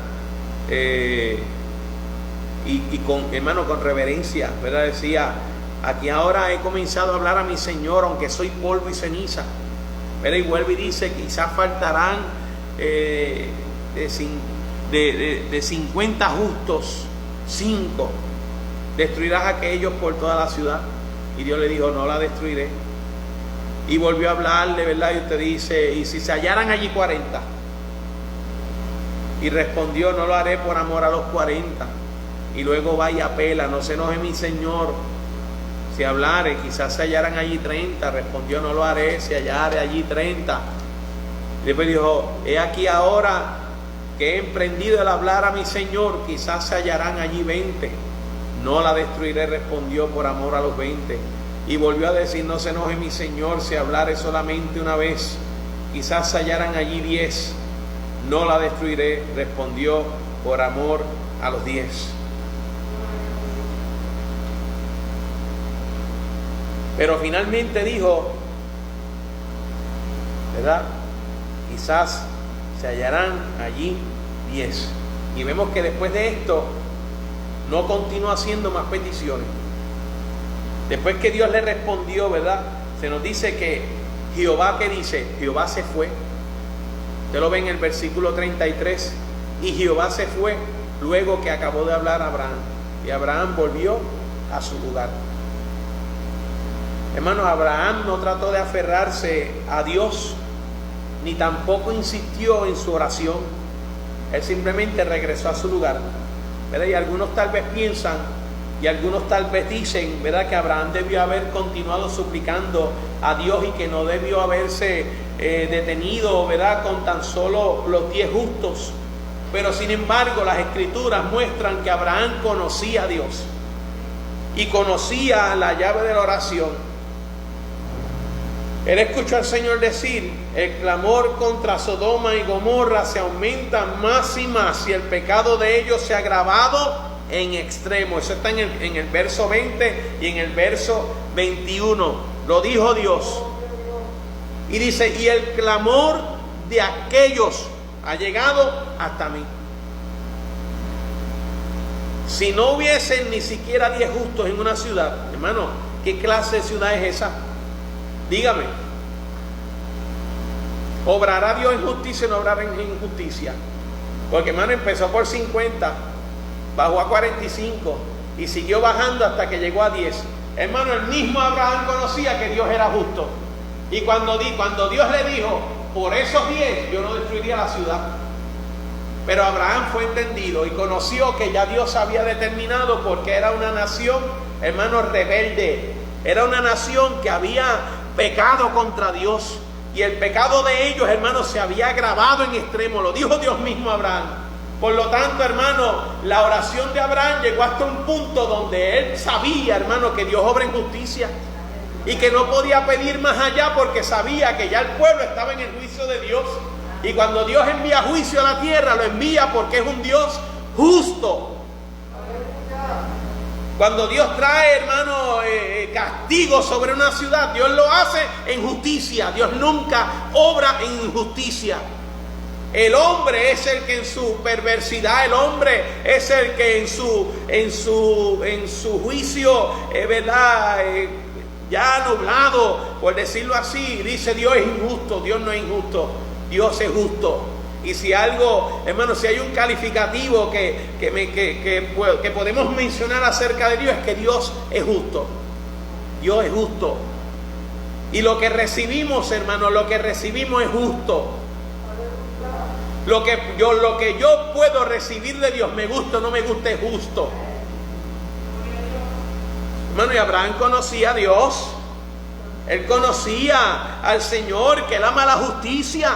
Y con, hermano, con reverencia, ¿verdad?, decía, aquí ahora he comenzado a hablar a mi Señor, aunque soy polvo y ceniza, ¿verdad? Y vuelve y dice, quizás faltarán de 50 justos, 5. Destruirás a aquellos por toda la ciudad. Y Dios le dijo, no la destruiré. Y volvió a hablarle, ¿verdad? Y usted dice, y si se hallaran allí 40. Y respondió, no lo haré por amor a los 40. Y luego va y apela, no se enoje mi Señor, si hablare, quizás se hallaran allí 30. Respondió, no lo haré, si hallare allí 30. Y después dijo, he aquí ahora que he emprendido el hablar a mi Señor, quizás se hallarán allí 20. No la destruiré, respondió, por amor a los 20. Y volvió a decir, no se enoje mi Señor, si hablare solamente una vez, quizás se hallaran allí 10. No la destruiré, respondió, por amor a los 10. Pero finalmente dijo, ¿verdad? Quizás se hallarán allí 10. Y vemos que después de esto no continuó haciendo más peticiones. Después que Dios le respondió, ¿verdad? Se nos dice que Jehová, ¿qué dice? Jehová se fue. Usted lo ve en el versículo 33. Y Jehová se fue luego que acabó de hablar a Abraham. Y Abraham volvió a su lugar. Hermanos, Abraham no trató de aferrarse a Dios, ni tampoco insistió en su oración. Él simplemente regresó a su lugar, ¿verdad? Y algunos tal vez piensan, y algunos tal vez dicen, ¿verdad?, que Abraham debió haber continuado suplicando a Dios y que no debió haberse detenido, ¿verdad?, con tan solo los 10 justos. Pero sin embargo, las Escrituras muestran que Abraham conocía a Dios y conocía la llave de la oración. Él escuchó al Señor decir: el clamor contra Sodoma y Gomorra se aumenta más y más, y el pecado de ellos se ha agravado en extremo. Eso está en el verso 20 y en el verso 21. Lo dijo Dios. Y dice: y el clamor de aquellos ha llegado hasta mí. Si no hubiesen ni siquiera 10 justos en una ciudad, hermano, ¿qué clase de ciudad es esa? Dígame. ¿Obrará Dios en justicia o no obrará en injusticia? Porque, hermano, empezó por 50, bajó a 45 y siguió bajando hasta que llegó a 10. Hermano, el mismo Abraham conocía que Dios era justo. Y cuando Dios le dijo: por esos 10 yo no destruiría la ciudad. Pero Abraham fue entendido y conoció que ya Dios había determinado, porque era una nación, hermano, rebelde. Era una nación que había pecado contra Dios, y el pecado de ellos, hermanos, se había agravado en extremo. Lo dijo Dios mismo a Abraham. Por lo tanto, hermano, la oración de Abraham llegó hasta un punto donde él sabía, hermano, que Dios obra en justicia y que no podía pedir más allá, porque sabía que ya el pueblo estaba en el juicio de Dios. Y cuando Dios envía juicio a la tierra, lo envía porque es un Dios justo. Cuando Dios trae, hermano, castigo sobre una ciudad, Dios lo hace en justicia. Dios nunca obra en injusticia. El hombre es el que en su perversidad, el hombre es el que en su juicio, verdad, ya nublado, por decirlo así, dice: Dios es injusto. Dios no es injusto, Dios es justo. Y si algo, hermano, si hay un calificativo que podemos mencionar acerca de Dios, es que Dios es justo. Dios es justo. Y lo que recibimos, hermano, lo que recibimos es justo. Lo que yo puedo recibir de Dios, me gusta o no me gusta, es justo. Hermano, y Abraham conocía a Dios. Él conocía al Señor, que él ama la justicia.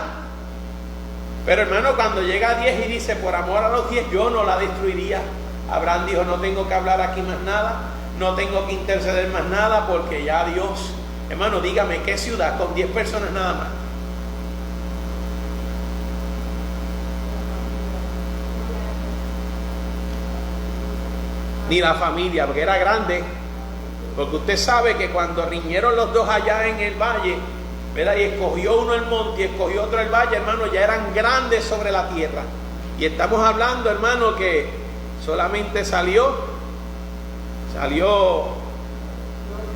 Pero, hermano, cuando llega a 10 y dice: por amor a los 10 yo no la destruiría, Abraham dijo: no tengo que hablar aquí más nada, no tengo que interceder más nada, porque ya Dios, hermano, dígame, ¿qué ciudad con 10 personas nada más? Ni la familia, porque era grande. Porque usted sabe que cuando riñeron los dos allá en el valle, ¿verdad?, y escogió uno el monte y escogió otro el valle, hermano, ya eran grandes sobre la tierra. Y estamos hablando, hermano, que solamente salió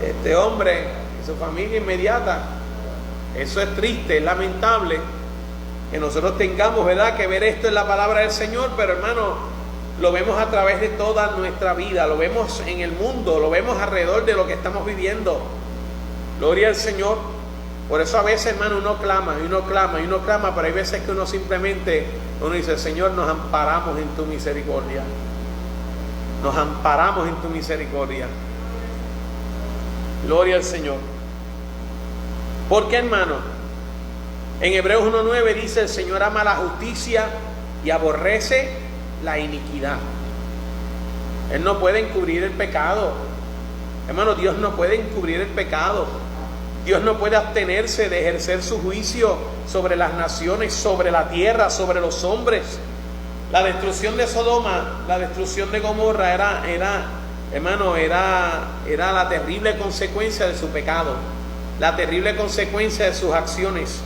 este hombre y su familia inmediata. Eso es triste, es lamentable que nosotros tengamos, ¿verdad?, que ver esto en la palabra del Señor. Pero, hermano, lo vemos a través de toda nuestra vida, lo vemos en el mundo, lo vemos alrededor de lo que estamos viviendo. Gloria al Señor. Por eso a veces, hermano, uno clama, pero hay veces que uno simplemente dice: Señor, nos amparamos en tu misericordia. Nos amparamos en tu misericordia. Gloria al Señor. ¿Por qué, hermano? En Hebreos 1:9 dice: el Señor ama la justicia y aborrece la iniquidad. Él no puede encubrir el pecado. Hermano, Dios no puede encubrir el pecado. Dios no puede abstenerse de ejercer su juicio sobre las naciones, sobre la tierra, sobre los hombres. La destrucción de Sodoma, la destrucción de Gomorra era hermano, era la terrible consecuencia de su pecado, la terrible consecuencia de sus acciones,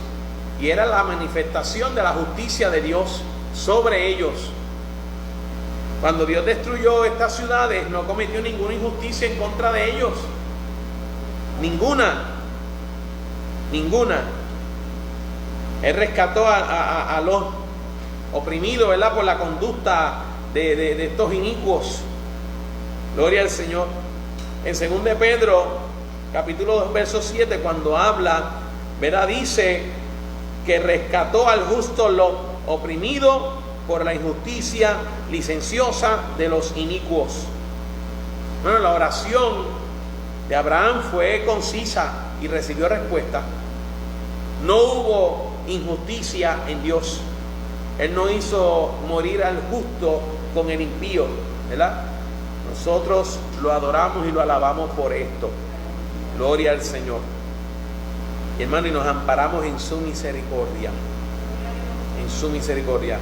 y era la manifestación de la justicia de Dios sobre ellos. Cuando Dios destruyó estas ciudades, no cometió ninguna injusticia en contra de ellos, ninguna. Él rescató a los oprimidos, ¿verdad?, por la conducta de estos inicuos. Gloria al Señor. En 2 de Pedro, capítulo 2, verso 7, cuando habla, ¿verdad?, dice que rescató al justo lo oprimido por la injusticia licenciosa de los inicuos. Bueno, la oración de Abraham fue concisa y recibió respuesta. No hubo injusticia en Dios. Él no hizo morir al justo con el impío, ¿verdad? Nosotros lo adoramos y lo alabamos por esto. Gloria al Señor. Y hermano, y nos amparamos en su misericordia. En su misericordia.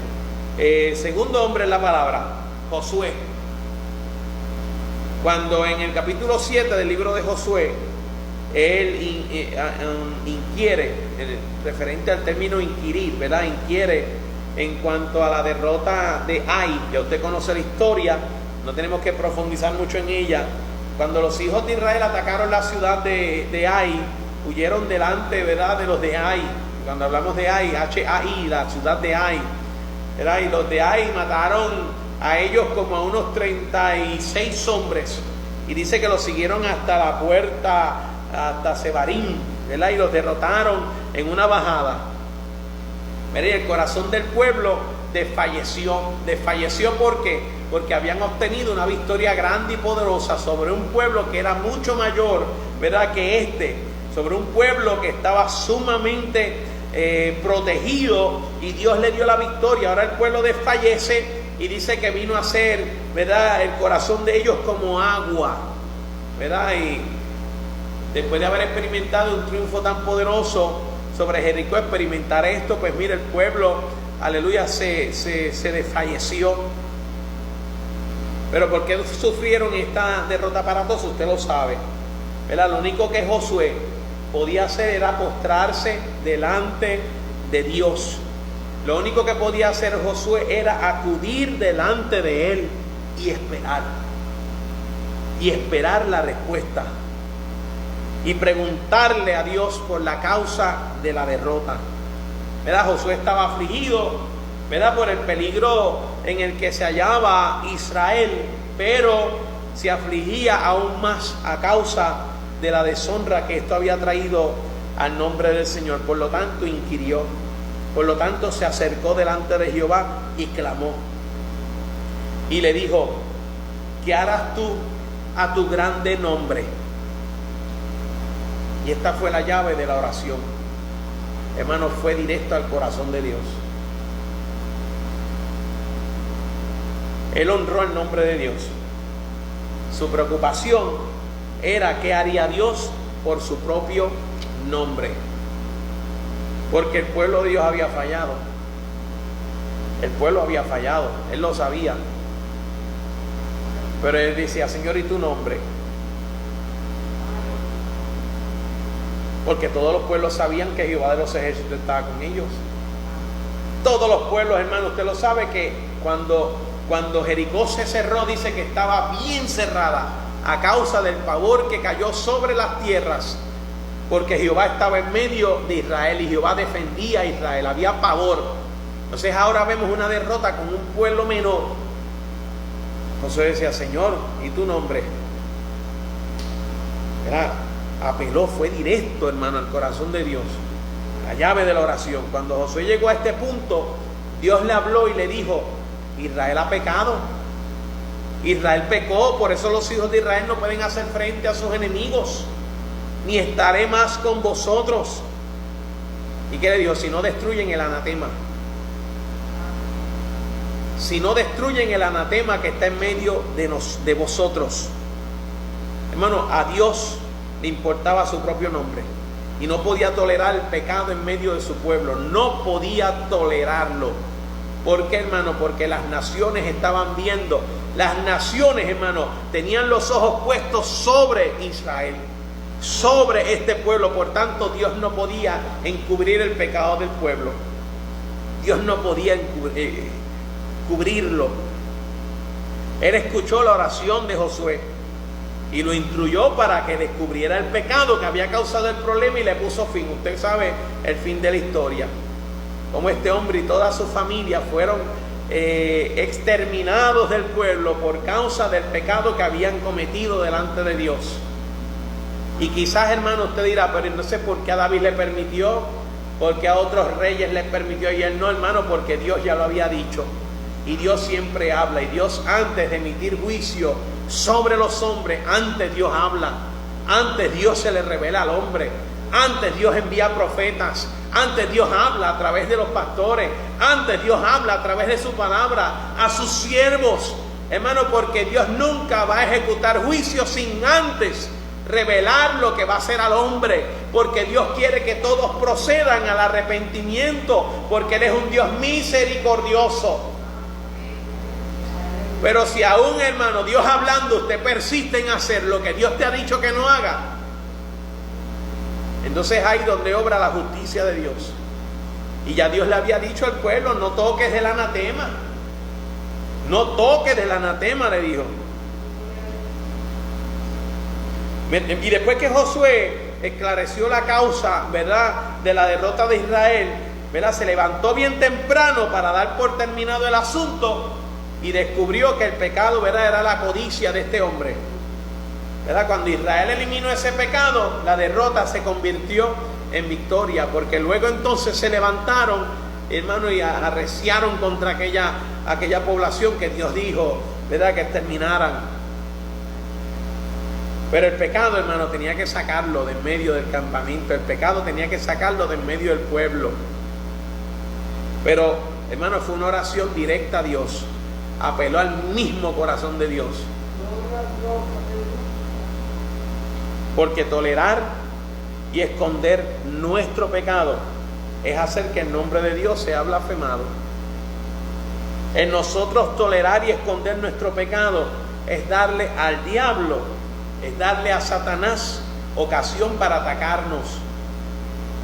Segundo hombre en la palabra, Josué. Cuando en el capítulo 7 del libro de Josué, él inquiere, referente al término inquirir, ¿verdad? Inquiere en cuanto a la derrota de Ai. Ya usted conoce la historia, no tenemos que profundizar mucho en ella. Cuando los hijos de Israel atacaron la ciudad de Ai, huyeron delante, ¿verdad?, de los de Ai. Cuando hablamos de Ai, H-A-I, la ciudad de Ai, ¿verdad? Y los de Ai mataron a ellos como a unos 36 hombres. Y dice que los siguieron hasta la puerta, hasta Sebarim, ¿verdad? Y los derrotaron en una bajada. Mira, y el corazón del pueblo desfalleció. Desfalleció, ¿por qué? Porque habían obtenido una victoria grande y poderosa sobre un pueblo que era mucho mayor, ¿verdad?, que sobre un pueblo que estaba sumamente protegido, y Dios le dio la victoria. Ahora el pueblo desfallece y dice que vino a ser, ¿verdad?, el corazón de ellos como agua, ¿verdad? Y después de haber experimentado un triunfo tan poderoso sobre Jericó, experimentar esto, pues mira, el pueblo, aleluya, se desfalleció. Pero ¿por qué sufrieron esta derrota aparatosa? Usted lo sabe, ¿verdad? Lo único que Josué podía hacer era postrarse delante de Dios. Lo único que podía hacer Josué era acudir delante de él y esperar la respuesta, y preguntarle a Dios por la causa de la derrota, ¿verdad? Josué estaba afligido, ¿verdad?, por el peligro en el que se hallaba Israel, pero se afligía aún más a causa de la deshonra que esto había traído al nombre del Señor. Por lo tanto, inquirió. Por lo tanto, se acercó delante de Jehová y clamó. Y le dijo: ¿qué harás tú a tu grande nombre? Y esta fue la llave de la oración. Hermano, fue directo al corazón de Dios. Él honró el nombre de Dios. Su preocupación era qué haría Dios por su propio nombre. Porque el pueblo de Dios había fallado. El pueblo había fallado. Él lo sabía. Pero él decía: Señor, ¿y tu nombre? Porque todos los pueblos sabían que Jehová de los ejércitos estaba con ellos. Todos los pueblos, hermano, usted lo sabe, que cuando Jericó se cerró, dice que estaba bien cerrada a causa del pavor que cayó sobre las tierras, porque Jehová estaba en medio de Israel y Jehová defendía a Israel. Había pavor. Entonces ahora vemos una derrota con un pueblo menor. Josué decía: Señor, ¿y tu nombre? ¿Verdad? Apeló, fue directo, hermano, al corazón de Dios. La llave de la oración. Cuando Josué llegó a este punto, Dios le habló y le dijo: Israel ha pecado. Israel pecó, por eso los hijos de Israel no pueden hacer frente a sus enemigos, ni estaré más con vosotros. ¿Y qué le dijo? Si no destruyen el anatema. Si no destruyen el anatema que está en medio de vosotros. Hermano, a Dios le importaba su propio nombre y no podía tolerar el pecado en medio de su pueblo. No podía tolerarlo. ¿Por qué, hermano? Porque las naciones estaban viendo. Las naciones, hermano, tenían los ojos puestos sobre Israel, sobre este pueblo. Por tanto, Dios no podía encubrir el pecado del pueblo. Dios no podía cubrirlo. Él escuchó la oración de Josué y lo instruyó para que descubriera el pecado que había causado el problema y le puso fin. Usted sabe el fin de la historia, cómo este hombre y toda su familia fueron exterminados del pueblo por causa del pecado que habían cometido delante de Dios. Y quizás, hermano, usted dirá, pero no sé por qué a David le permitió, porque a otros reyes les permitió y él no, hermano, porque Dios ya lo había dicho. Y Dios siempre habla, y Dios, antes de emitir juicio sobre los hombres, antes Dios habla, antes Dios se le revela al hombre, antes Dios envía profetas, antes Dios habla a través de los pastores, antes Dios habla a través de su palabra a sus siervos, hermano, porque Dios nunca va a ejecutar juicio sin antes revelar lo que va a hacer al hombre, porque Dios quiere que todos procedan al arrepentimiento, porque Él es un Dios misericordioso. Pero si aún, hermano, Dios hablando, usted persiste en hacer lo que Dios te ha dicho que no haga, entonces ahí donde obra la justicia de Dios. Y ya Dios le había dicho al pueblo, no toques del anatema, no toques del anatema, le dijo. Y después que Josué esclareció la causa, ¿verdad?, de la derrota de Israel, ¿verdad?, se levantó bien temprano para dar por terminado el asunto y descubrió que el pecado, ¿verdad?, era la codicia de este hombre, ¿verdad? Cuando Israel eliminó ese pecado, la derrota se convirtió en victoria, porque luego entonces se levantaron, hermano, y arreciaron contra aquella población que Dios dijo, ¿verdad?, que exterminaran. Pero el pecado, hermano, tenía que sacarlo de en medio del campamento. El pecado tenía que sacarlo de en medio del pueblo. Pero, hermano, fue una oración directa a Dios. Apeló al mismo corazón de Dios. Porque tolerar y esconder nuestro pecado es hacer que el nombre de Dios sea blasfemado. En nosotros tolerar y esconder nuestro pecado es darle al diablo, es darle a Satanás ocasión para atacarnos,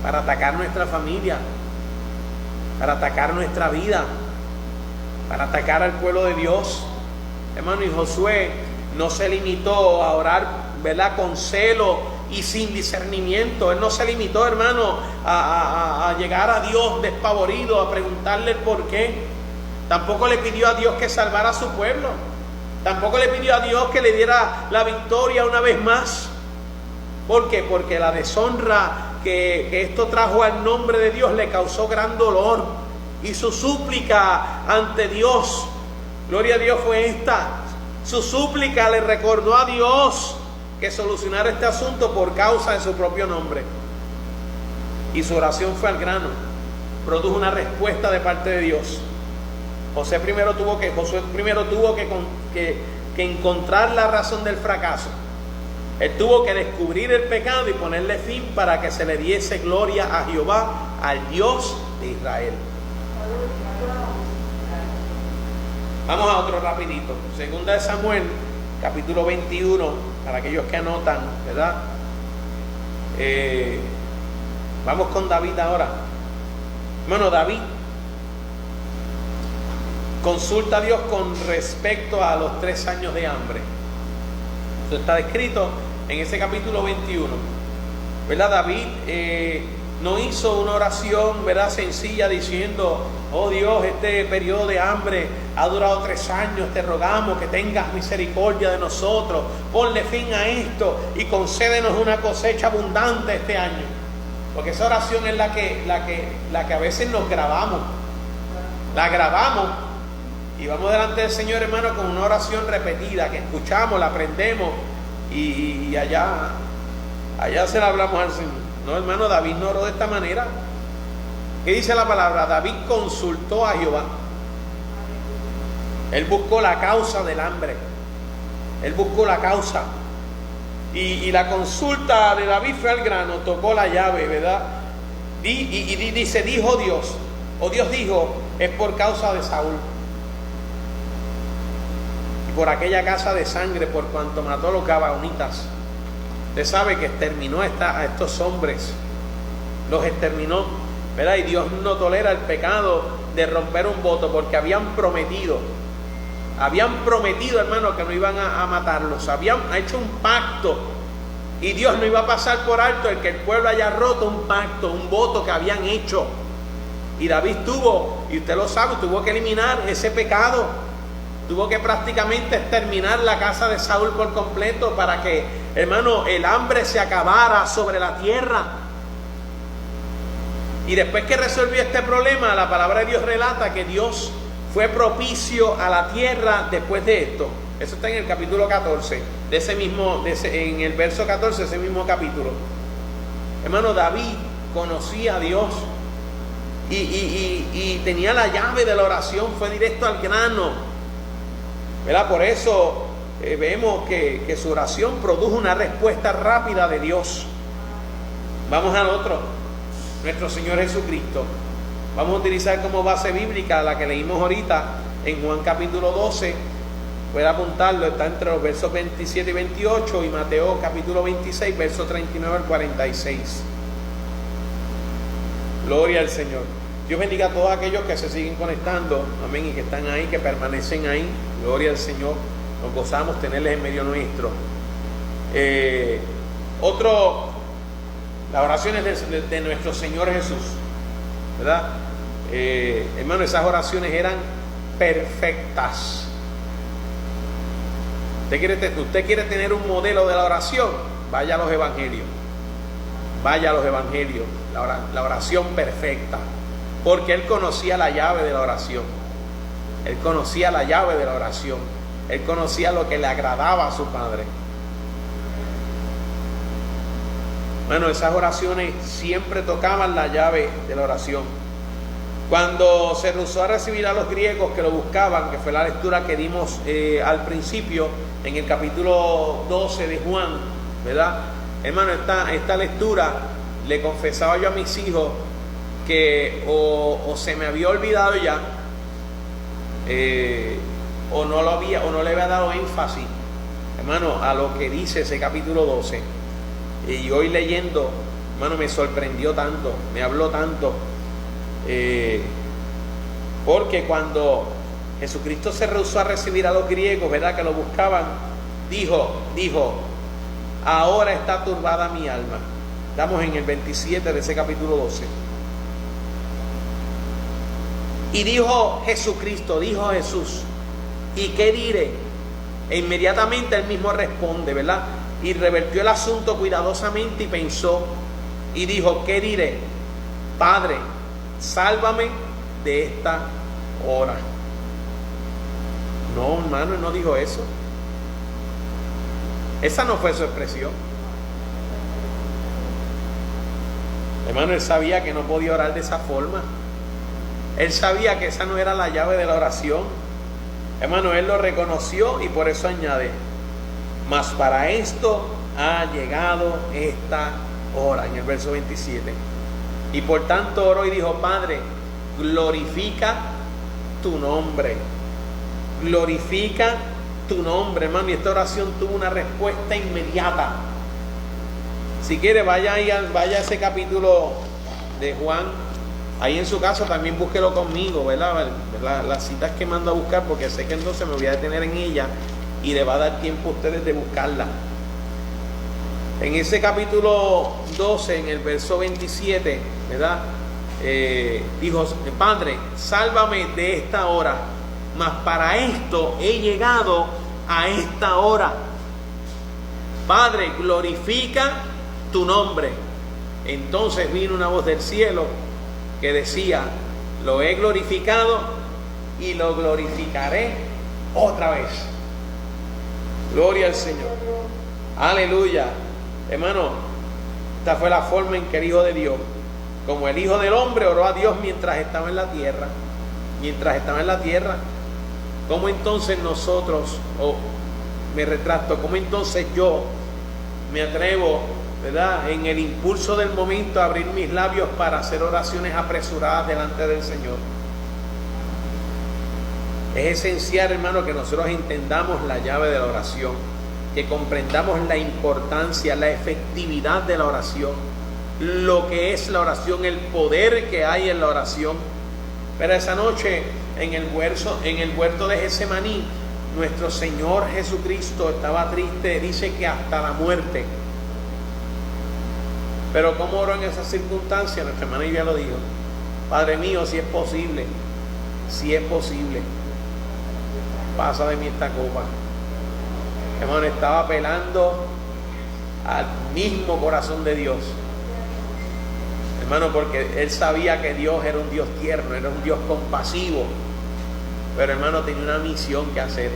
para atacar nuestra familia, para atacar nuestra vida, para atacar al pueblo de Dios. Hermano, y Josué no se limitó a orar, ¿verdad?, con celo y sin discernimiento. Él no se limitó, hermano, a llegar a Dios despavorido, a preguntarle el por qué. Tampoco le pidió a Dios que salvara a su pueblo. Tampoco le pidió a Dios que le diera la victoria una vez más. ¿Por qué? Porque la deshonra que esto trajo al nombre de Dios le causó gran dolor. Y su súplica ante Dios, gloria a Dios, fue esta. Su súplica le recordó a Dios que solucionara este asunto por causa de su propio nombre. Y su oración fue al grano. Produjo una respuesta de parte de Dios. Josué primero tuvo que encontrar la razón del fracaso. Él tuvo que descubrir el pecado y ponerle fin para que se le diese gloria a Jehová, al Dios de Israel. Vamos a otro rapidito. Segunda de Samuel, capítulo 21, para aquellos que anotan, ¿verdad? Vamos con David ahora. Hermano, David consulta a Dios con respecto a los 3 años de hambre. Esto está descrito en ese capítulo 21, ¿verdad? David no hizo una oración, ¿verdad?, sencilla diciendo: oh Dios, este periodo de hambre ha durado 3 años, te rogamos que tengas misericordia de nosotros, ponle fin a esto y concédenos una cosecha abundante este año. Porque esa oración es la que a veces nos grabamos, la grabamos y vamos delante del Señor, hermano, con una oración repetida que escuchamos, la aprendemos y allá se la hablamos al Señor. No, hermano, David no oró de esta manera. ¿Qué dice la palabra? David consultó a Jehová. Él buscó la causa del hambre. Él buscó la causa. Y la consulta de David fue al grano, tocó la llave, ¿verdad? Y dice, dijo Dios, o Dios dijo: es por causa de Saúl y por aquella casa de sangre, por cuanto mató a los gabaonitas. Usted sabe que exterminó a estos hombres, los exterminó, ¿verdad? Y Dios no tolera el pecado de romper un voto, porque habían prometido, hermano, que no iban a matarlos. Habían hecho un pacto y Dios no iba a pasar por alto el que el pueblo haya roto un pacto, un voto que habían hecho. Y David tuvo, y usted lo sabe, tuvo que eliminar ese pecado. Tuvo que prácticamente exterminar la casa de Saúl por completo para que, hermano, el hambre se acabara sobre la tierra. Y después que resolvió este problema, la palabra de Dios relata que Dios fue propicio a la tierra después de esto. Eso está en el capítulo 14, en el verso 14 de ese mismo capítulo. Hermano, David conocía a Dios y tenía la llave de la oración, fue directo al grano, ¿verdad? Por eso vemos que su oración produjo una respuesta rápida de Dios. Vamos al otro, nuestro Señor Jesucristo. Vamos a utilizar como base bíblica la que leímos ahorita en Juan capítulo 12. Puede apuntarlo, está entre los versos 27 y 28, y Mateo capítulo 26, versos 39 al 46. Gloria al Señor. Dios bendiga a todos aquellos que se siguen conectando, amén, y que están ahí, que permanecen ahí. Gloria al Señor. Nos gozamos tenerles en medio nuestro. Las oraciones de nuestro Señor Jesús, ¿verdad? Hermano, esas oraciones eran perfectas. Usted quiere tener un modelo de la oración, vaya a los evangelios. Vaya a los evangelios, la oración perfecta. Porque él conocía la llave de la oración. Él conocía la llave de la oración. Él conocía lo que le agradaba a su Padre. Bueno, esas oraciones siempre tocaban la llave de la oración. Cuando se rehusó a recibir a los griegos que lo buscaban, que fue la lectura que dimos al principio en el capítulo 12 de Juan, ¿verdad? Hermano, esta lectura le confesaba yo a mis hijos que o se me había olvidado ya, o no le había dado énfasis, hermano, a lo que dice ese capítulo 12. Y hoy leyendo, hermano, me sorprendió tanto, me habló tanto, porque cuando Jesucristo se rehusó a recibir a los griegos, ¿verdad?, que lo buscaban, dijo, ahora está turbada mi alma. Estamos en el 27 de ese capítulo 12. Y dijo Jesús, ¿y qué diré? E inmediatamente él mismo responde, ¿verdad? Y revertió el asunto cuidadosamente y pensó y dijo, ¿qué diré? Padre, sálvame de esta hora. No, hermano, él no dijo eso. Esa no fue su expresión. Hermano, él sabía que no podía orar de esa forma. Él sabía que esa no era la llave de la oración. Hermano, él lo reconoció y por eso añade, mas para esto ha llegado esta hora, en el verso 27. Y por tanto oró y dijo, Padre, glorifica tu nombre. Glorifica tu nombre, hermano. Y esta oración tuvo una respuesta inmediata. Si quiere, vaya a ese capítulo de Juan. Ahí en su caso también búsquelo conmigo, ¿verdad? Las citas que mando a buscar, porque sé que entonces me voy a detener en ella y le va a dar tiempo a ustedes de buscarla. En ese capítulo 12, en el verso 27, ¿verdad? Dijo, Padre, sálvame de esta hora, mas para esto he llegado a esta hora. Padre, glorifica tu nombre. Entonces vino una voz del cielo que decía, lo he glorificado y lo glorificaré otra vez. Gloria al Señor. Aleluya. Hermano, esta fue la forma en que el Hijo de Dios, como el Hijo del Hombre, oró a Dios mientras estaba en la tierra. Mientras estaba en la tierra. ¿Cómo entonces nosotros, cómo entonces yo me atrevo, ¿verdad?, en el impulso del momento a abrir mis labios para hacer oraciones apresuradas delante del Señor? Es esencial, hermano, que nosotros entendamos la llave de la oración, que comprendamos la importancia, la efectividad de la oración, lo que es la oración, el poder que hay en la oración. Pero esa noche en el huerto de Getsemaní, nuestro Señor Jesucristo estaba triste, dice que hasta la muerte. Pero ¿cómo oró en esas circunstancias? Nuestra hermana ya lo dijo: Padre mío, si es posible, pasa de mí esta copa. Hermano, estaba apelando al mismo corazón de Dios, hermano, porque él sabía que Dios era un Dios tierno, era un Dios compasivo. Pero hermano, tenía una misión que hacer.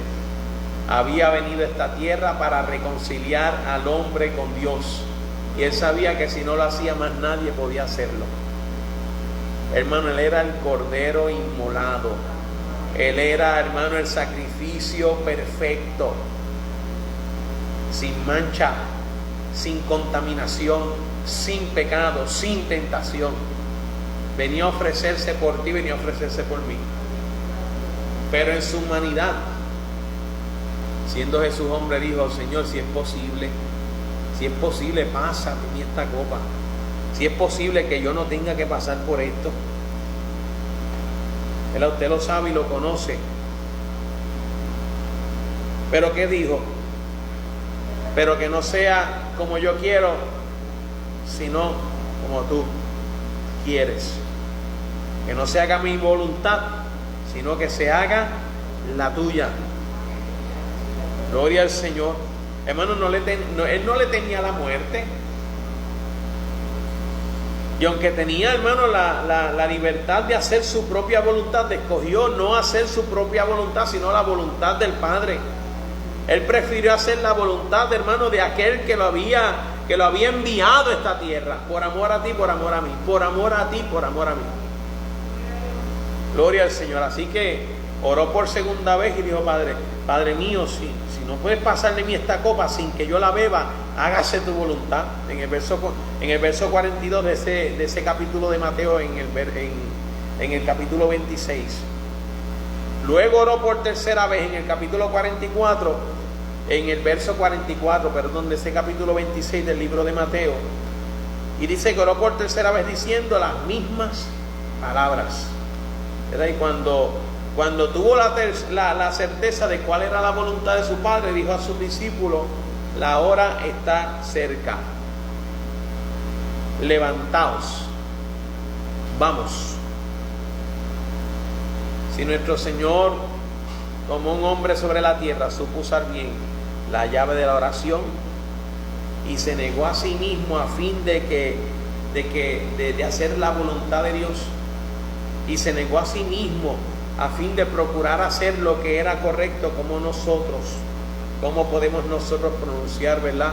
Había venido a esta tierra para reconciliar al hombre con Dios, y él sabía que si no lo hacía, más nadie podía hacerlo. Hermano, él era el cordero inmolado. Él era, hermano, el sacrificio perfecto, sin mancha, sin contaminación, sin pecado, sin tentación. Venía a ofrecerse por ti, venía a ofrecerse por mí. Pero en su humanidad, siendo Jesús hombre, dijo: Señor, si es posible, pasa de mí esta copa. Si es posible que yo no tenga que pasar por esto. Usted lo sabe y lo conoce. Pero ¿qué dijo? Pero que no sea como yo quiero, sino como tú quieres. Que no se haga mi voluntad, sino que se haga la tuya. Gloria al Señor. Hermano, él no le tenía la muerte. Y aunque tenía, hermano, la libertad de hacer su propia voluntad, escogió no hacer su propia voluntad, sino la voluntad del Padre. Él prefirió hacer la voluntad, hermano, de aquel que lo había enviado a esta tierra, por amor a ti, por amor a mí, por amor a ti, por amor a mí. Gloria al Señor. Así que oró por segunda vez y dijo: Padre mío, si no puedes pasar de mí esta copa sin que yo la beba, hágase tu voluntad. En el verso 42 de ese capítulo de Mateo, en el capítulo 26. Luego oró por tercera vez en el capítulo 44, en el verso 44, perdón, de ese capítulo 26 del libro de Mateo. Y dice que oró por tercera vez diciendo las mismas palabras, ¿verdad? Y cuando tuvo la certeza de cuál era la voluntad de su Padre, dijo a sus discípulos: la hora está cerca. Levantaos, vamos. Si nuestro Señor, como un hombre sobre la tierra, supo usar bien la llave de la oración y se negó a sí mismo a fin de hacer la voluntad de Dios, y se negó a sí mismo a fin de procurar hacer lo que era correcto, como nosotros, ¿cómo podemos nosotros pronunciar, verdad,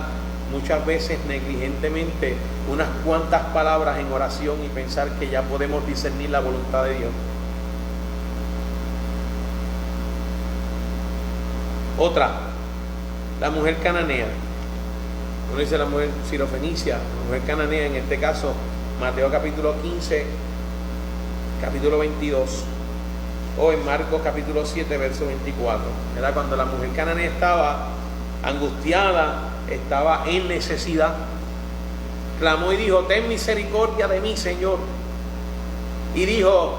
muchas veces negligentemente unas cuantas palabras en oración y pensar que ya podemos discernir la voluntad de Dios? Otra, la mujer cananea. Uno dice la mujer sirofenicia, la mujer cananea, en este caso Mateo capítulo 15, capítulo 22, o en Marcos capítulo 7, verso 24. Era cuando la mujer cananea estaba angustiada, estaba en necesidad, clamó y dijo: ten misericordia de mí, Señor. Y dijo,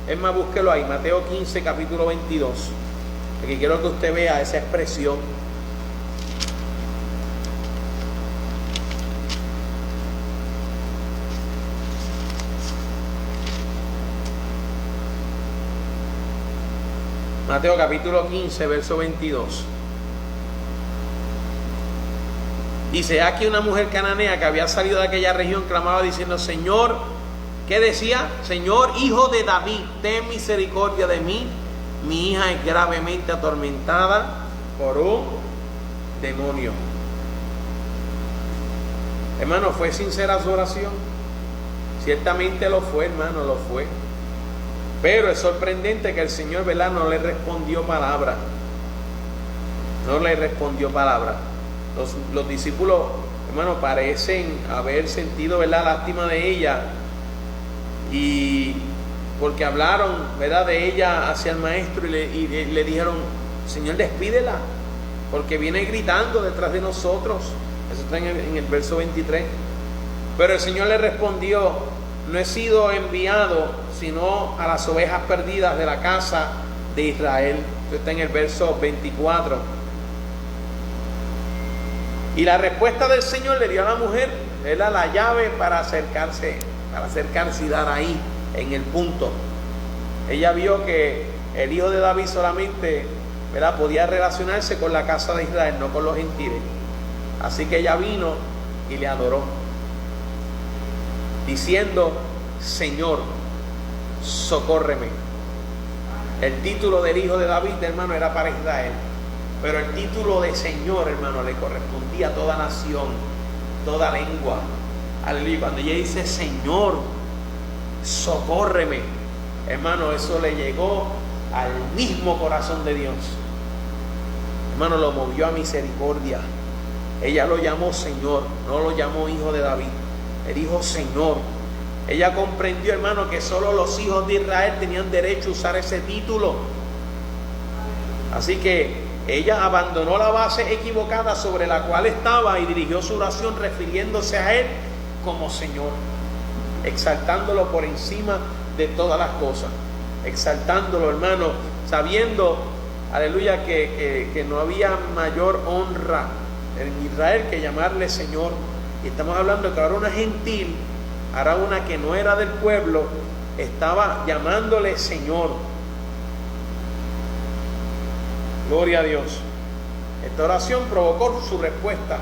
es más, búsquelo ahí, Mateo 15, capítulo 22. Aquí quiero que usted vea esa expresión. Mateo capítulo 15, verso 22. Dice: aquí una mujer cananea que había salido de aquella región clamaba diciendo: Señor, ¿qué decía? Señor, hijo de David, ten misericordia de mí. Mi hija es gravemente atormentada por un demonio. Hermano, ¿fue sincera su oración? Ciertamente lo fue, hermano, lo fue. Pero es sorprendente que el Señor, ¿verdad?, no le respondió palabra. No le respondió palabra. Los discípulos, hermano, parecen haber sentido, ¿verdad?, lástima de ella. Y porque hablaron, ¿verdad?, de ella hacia el maestro y le dijeron: Señor, despídela, porque viene gritando detrás de nosotros. Eso está en el verso 23. Pero el Señor le respondió: no he sido enviado sino a las ovejas perdidas de la casa de Israel. Esto está en el verso 24. Y la respuesta del Señor le dio a la mujer, era la llave para acercarse y dar ahí, en el punto. Ella vio que el hijo de David solamente, ¿verdad?, podía relacionarse con la casa de Israel, no con los gentiles. Así que ella vino y le adoró, diciendo: Señor, socórreme. El título del hijo de David, hermano, era para Israel, pero el título de Señor, hermano, le correspondía a toda nación, toda lengua. Aleluya. Cuando ella dice: Señor, socórreme, hermano, eso le llegó al mismo corazón de Dios. Hermano, lo movió a misericordia. Ella lo llamó Señor, no lo llamó hijo de David. Le dijo Señor. Ella comprendió, hermano, que solo los hijos de Israel tenían derecho a usar ese título. Así que ella abandonó la base equivocada sobre la cual estaba y dirigió su oración refiriéndose a Él como Señor, exaltándolo por encima de todas las cosas, exaltándolo, hermano, sabiendo, aleluya, que no había mayor honra en Israel que llamarle Señor. Y estamos hablando que ahora una gentil, ahora una que no era del pueblo, estaba llamándole Señor. Gloria a Dios. Esta oración provocó su respuesta.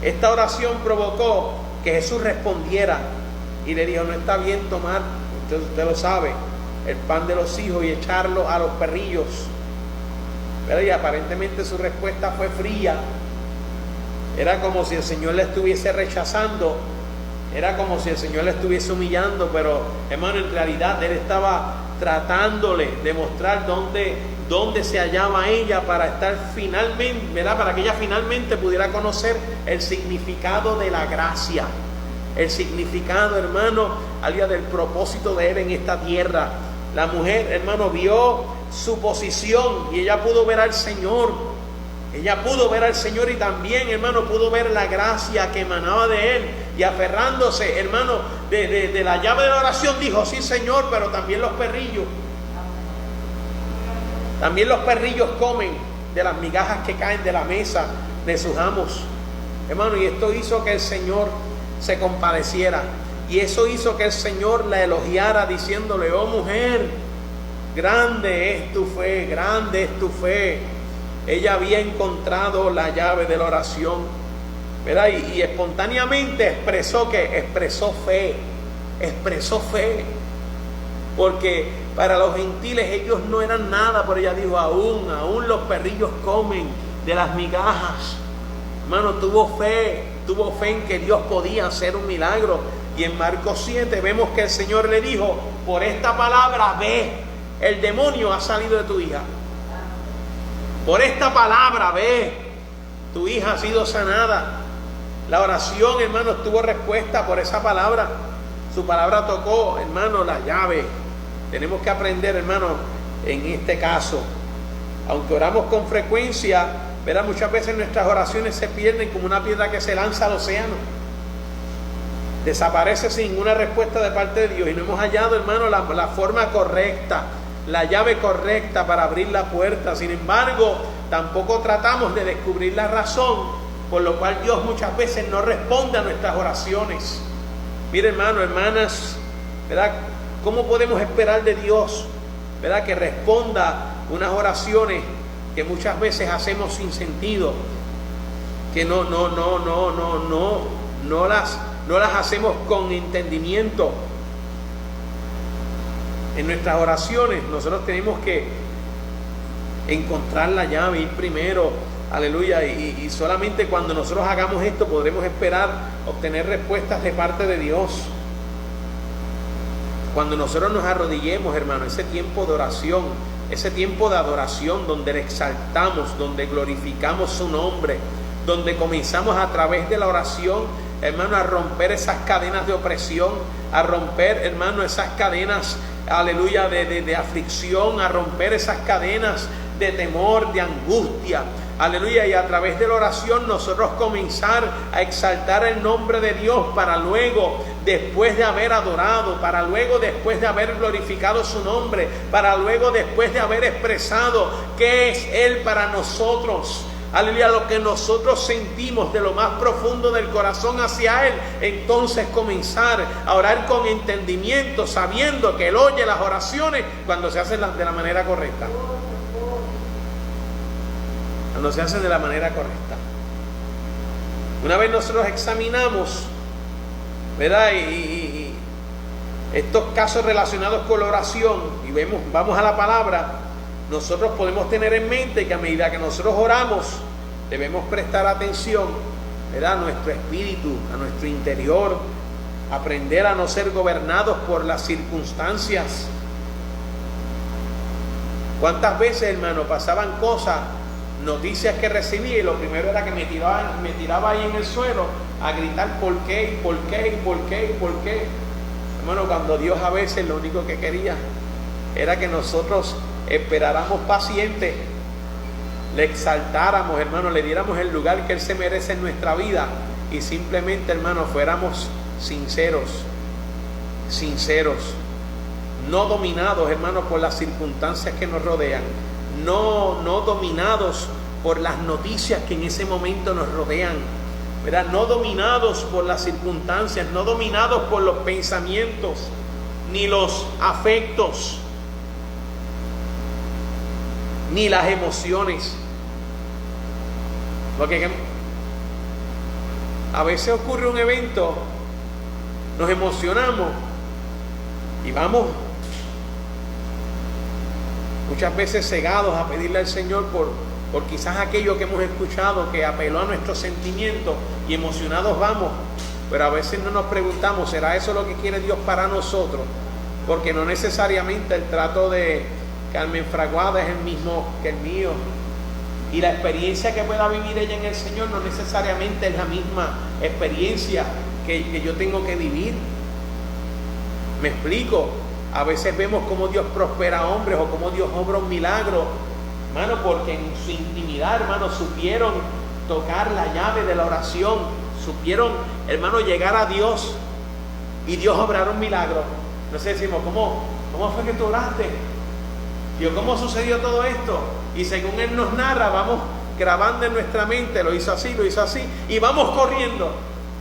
Esta oración provocó que Jesús respondiera y le dijo: no está bien tomar, usted lo sabe, el pan de los hijos y echarlo a los perrillos. Pero y aparentemente su respuesta fue fría. Era como si el Señor le estuviese rechazando, era como si el Señor le estuviese humillando, pero hermano, en realidad Él estaba tratándole de mostrar dónde se hallaba ella para estar finalmente, ¿verdad?, para que ella finalmente pudiera conocer el significado de la gracia, el significado, hermano, del propósito de Él en esta tierra. La mujer, hermano, vio su posición y ella pudo ver al Señor. Ella pudo ver al Señor y también, hermano, pudo ver la gracia que emanaba de Él. Y aferrándose, hermano, de la llave de la oración, dijo: sí, Señor, pero también los perrillos. También los perrillos comen de las migajas que caen de la mesa de sus amos. Hermano, y esto hizo que el Señor se compadeciera. Y eso hizo que el Señor la elogiara diciéndole: oh mujer, grande es tu fe, grande es tu fe. Ella había encontrado la llave de la oración, ¿verdad? Y espontáneamente expresó fe, porque para los gentiles ellos no eran nada, pero ella dijo: aún los perrillos comen de las migajas. Hermano, tuvo fe en que Dios podía hacer un milagro. Y en Marcos 7 vemos que el Señor le dijo: por esta palabra, ve, el demonio ha salido de tu hija. Por esta palabra, ve, tu hija ha sido sanada. La oración, hermano, tuvo respuesta por esa palabra. Su palabra tocó, hermano, la llave. Tenemos que aprender, hermano, en este caso. Aunque oramos con frecuencia, verá, muchas veces nuestras oraciones se pierden como una piedra que se lanza al océano. Desaparece sin ninguna respuesta de parte de Dios. Y no hemos hallado, hermano, la forma correcta, la llave correcta para abrir la puerta. Sin embargo, tampoco tratamos de descubrir la razón por lo cual Dios muchas veces no responde a nuestras oraciones. Mire, hermano, hermanas, ¿verdad? ¿Cómo podemos esperar de Dios, ¿verdad?, que responda unas oraciones que muchas veces hacemos sin sentido, que no las hacemos con entendimiento? En nuestras oraciones nosotros tenemos que encontrar la llave, ir primero, aleluya, y solamente cuando nosotros hagamos esto podremos esperar obtener respuestas de parte de Dios. Cuando nosotros nos arrodillemos, hermano, ese tiempo de oración, ese tiempo de adoración donde le exaltamos, donde glorificamos su nombre, donde comenzamos a través de la oración, hermano, a romper esas cadenas de opresión, a romper, hermano, esas cadenas aleluya, de aflicción, a romper esas cadenas de temor, de angustia. Aleluya, y a través de la oración nosotros comenzar a exaltar el nombre de Dios para luego, después de haber adorado, para luego, después de haber glorificado su nombre, para luego, después de haber expresado qué es Él para nosotros. Aleluya, lo que nosotros sentimos de lo más profundo del corazón hacia Él, entonces comenzar a orar con entendimiento, sabiendo que Él oye las oraciones cuando se hacen de la manera correcta. Cuando se hacen de la manera correcta. Una vez nosotros examinamos, ¿verdad? Y estos casos relacionados con la oración, y vamos a la palabra, nosotros podemos tener en mente que a medida que nosotros oramos, debemos prestar atención, ¿verdad? A nuestro espíritu, a nuestro interior, aprender a no ser gobernados por las circunstancias. ¿Cuántas veces, hermano, pasaban cosas, noticias que recibía, y lo primero era que me tiraba ahí en el suelo a gritar por qué, por qué, por qué, por qué? Hermano, cuando Dios a veces lo único que quería era que nosotros esperáramos pacientes, le exaltáramos, hermano, le diéramos el lugar que Él se merece en nuestra vida, y simplemente, hermano, fuéramos sinceros, no dominados, hermano, por las circunstancias que nos rodean, no dominados por las noticias que en ese momento nos rodean, ¿verdad? No dominados por las circunstancias, no dominados por los pensamientos ni los afectos ni las emociones. Porque a veces ocurre un evento, nos emocionamos y vamos muchas veces cegados a pedirle al Señor por quizás aquello que hemos escuchado que apeló a nuestros sentimientos, y emocionados vamos, pero a veces no nos preguntamos, ¿será eso lo que quiere Dios para nosotros? Porque no necesariamente el trato de Carmen Fraguada es el mismo que el mío, y la experiencia que pueda vivir ella en el Señor no necesariamente es la misma experiencia que yo tengo que vivir. ¿Me explico? A veces vemos cómo Dios prospera a hombres, o cómo Dios obra un milagro, hermano, porque en su intimidad, hermano, supieron tocar la llave de la oración, supieron, hermano, llegar a Dios, y Dios obrar un milagro. Entonces decimos, ¿cómo fue que tú oraste? Dios, ¿cómo sucedió todo esto? Y según Él nos narra, vamos grabando en nuestra mente, lo hizo así, y vamos corriendo,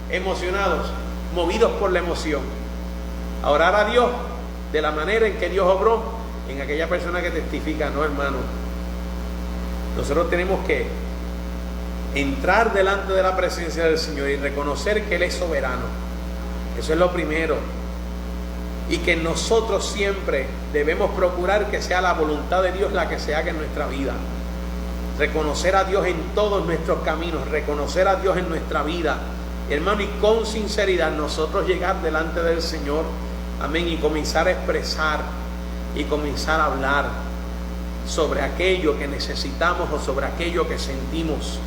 emocionados, movidos por la emoción, a orar a Dios de la manera en que Dios obró en aquella persona que testifica. No, hermano, nosotros tenemos que entrar delante de la presencia del Señor y reconocer que Él es soberano. Eso es lo primero, y que nosotros siempre debemos procurar que sea la voluntad de Dios la que se haga en nuestra vida. Reconocer a Dios en todos nuestros caminos, reconocer a Dios en nuestra vida, hermano, y con sinceridad nosotros llegar delante del Señor, amén, y comenzar a expresar y comenzar a hablar sobre aquello que necesitamos o sobre aquello que sentimos,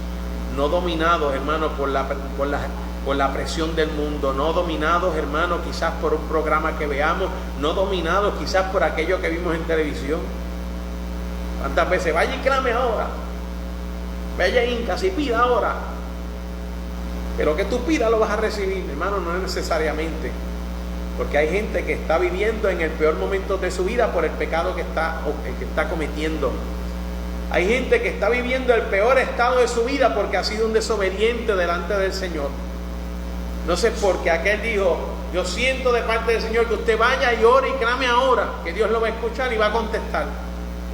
no dominados, hermano, por la presión del mundo, no dominados, hermano, quizás por un programa que veamos, no dominados quizás por aquello que vimos en televisión. ¿Cuántas veces? Vaya y clame ahora, vaya incas y pida ahora, pero que tú pidas lo vas a recibir, hermano, no necesariamente, porque hay gente que está viviendo en el peor momento de su vida por el pecado que está cometiendo. Hay gente que está viviendo el peor estado de su vida porque ha sido un desobediente delante del Señor. No sé por qué aquel dijo, yo siento de parte del Señor que usted vaya y ore y clame ahora, que Dios lo va a escuchar y va a contestar.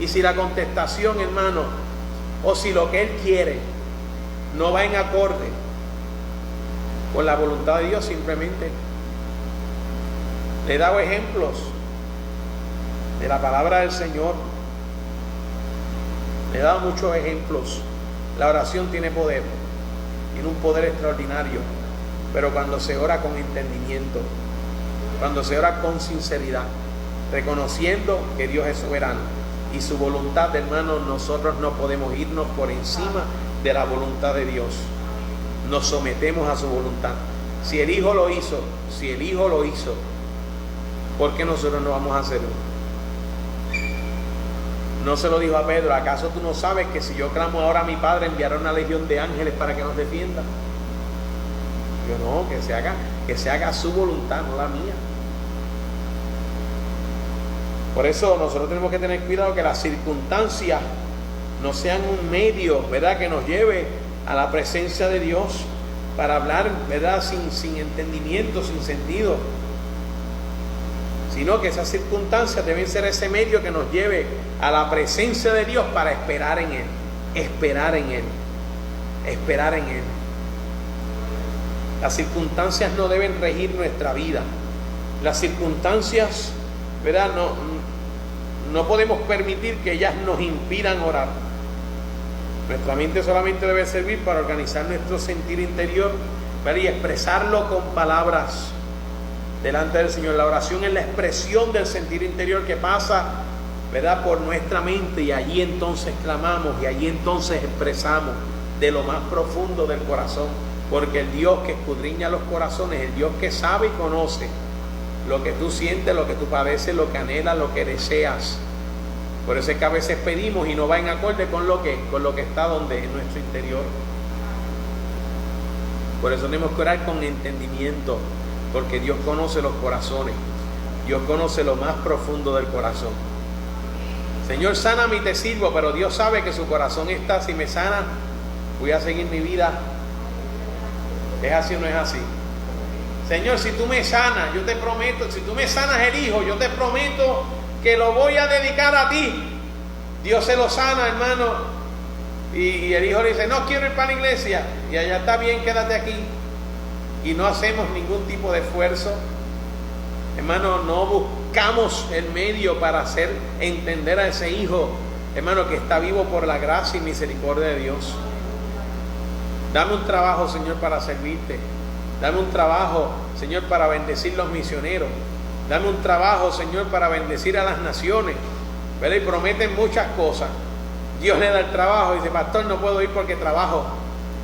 Y si la contestación, hermano, o si lo que Él quiere no va en acorde con la voluntad de Dios, simplemente le he dado ejemplos de la palabra del Señor. Le he dado muchos ejemplos. La oración tiene poder, tiene un poder extraordinario, pero cuando se ora con entendimiento, cuando se ora con sinceridad, reconociendo que Dios es soberano y su voluntad, hermanos, nosotros no podemos irnos por encima de la voluntad de Dios. Nos sometemos a su voluntad. Si el Hijo lo hizo, ¿por qué nosotros no vamos a hacerlo? No se lo dijo a Pedro: ¿acaso tú no sabes que si yo clamo ahora a mi Padre, enviará una legión de ángeles para que nos defienda? Yo no, que se haga su voluntad, no la mía. Por eso nosotros tenemos que tener cuidado que las circunstancias no sean un medio, ¿verdad?, que nos lleve a la presencia de Dios para hablar, ¿verdad?, sin entendimiento, sin sentido, sino que esas circunstancias deben ser ese medio que nos lleve a la presencia de Dios para esperar en Él, esperar en Él, esperar en Él. Las circunstancias no deben regir nuestra vida. Las circunstancias, ¿verdad?, no podemos permitir que ellas nos impidan orar. Nuestra mente solamente debe servir para organizar nuestro sentir interior, ¿verdad?, y expresarlo con palabras delante del Señor. La oración es la expresión del sentir interior que pasa, ¿verdad?, por nuestra mente, y allí entonces clamamos, y allí entonces expresamos de lo más profundo del corazón, porque el Dios que escudriña los corazones, el Dios que sabe y conoce lo que tú sientes, lo que tú padeces, lo que anhelas, lo que deseas. Por eso es que a veces pedimos y no va en acorde con lo que está en nuestro interior. Por eso tenemos que orar con entendimiento, porque Dios conoce los corazones, Dios conoce lo más profundo del corazón. Señor, sáname y te sirvo, pero Dios sabe que su corazón está: si me sana, voy a seguir mi vida. ¿Es así o no es así? Señor, si tú me sanas, yo te prometo, si tú me sanas el hijo, yo te prometo que lo voy a dedicar a ti. Dios se lo sana, hermano, y el hijo le dice: no quiero ir para la iglesia. Y allá: está bien, quédate aquí. Y no hacemos ningún tipo de esfuerzo, hermano. No buscamos el medio para hacer entender a ese hijo, hermano, que está vivo por la gracia y misericordia de Dios. Dame un trabajo, Señor, para servirte. Dame un trabajo, Señor, para bendecir los misioneros. Dame un trabajo, Señor, para bendecir a las naciones, ¿verdad? Y prometen muchas cosas. Dios le da el trabajo y dice: pastor, no puedo ir porque trabajo.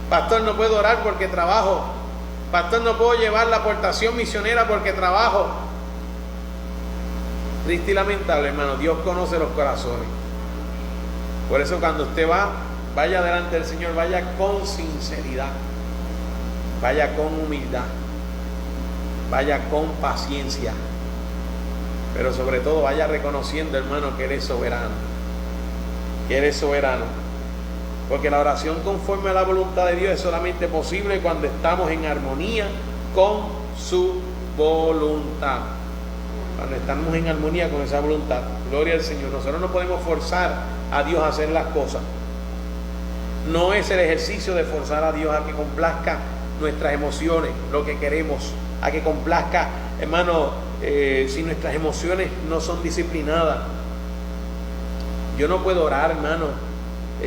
Pastor, no puedo orar porque trabajo. Pastor, no puedo llevar la aportación misionera porque trabajo. Triste y lamentable, hermano. Dios conoce los corazones. Por eso, cuando usted vaya delante del Señor, vaya con sinceridad, vaya con humildad, vaya con paciencia, pero sobre todo vaya reconociendo, hermano, que Él es soberano, que Él es soberano, porque la oración conforme a la voluntad de Dios es solamente posible cuando estamos en armonía con su voluntad, cuando estamos en armonía con esa voluntad. Gloria al Señor. Nosotros no podemos forzar a Dios a hacer las cosas. No es el ejercicio de forzar a Dios a que complazca nuestras emociones, lo que queremos, a que complazca, hermano, si nuestras emociones no son disciplinadas. Yo no puedo orar, hermano.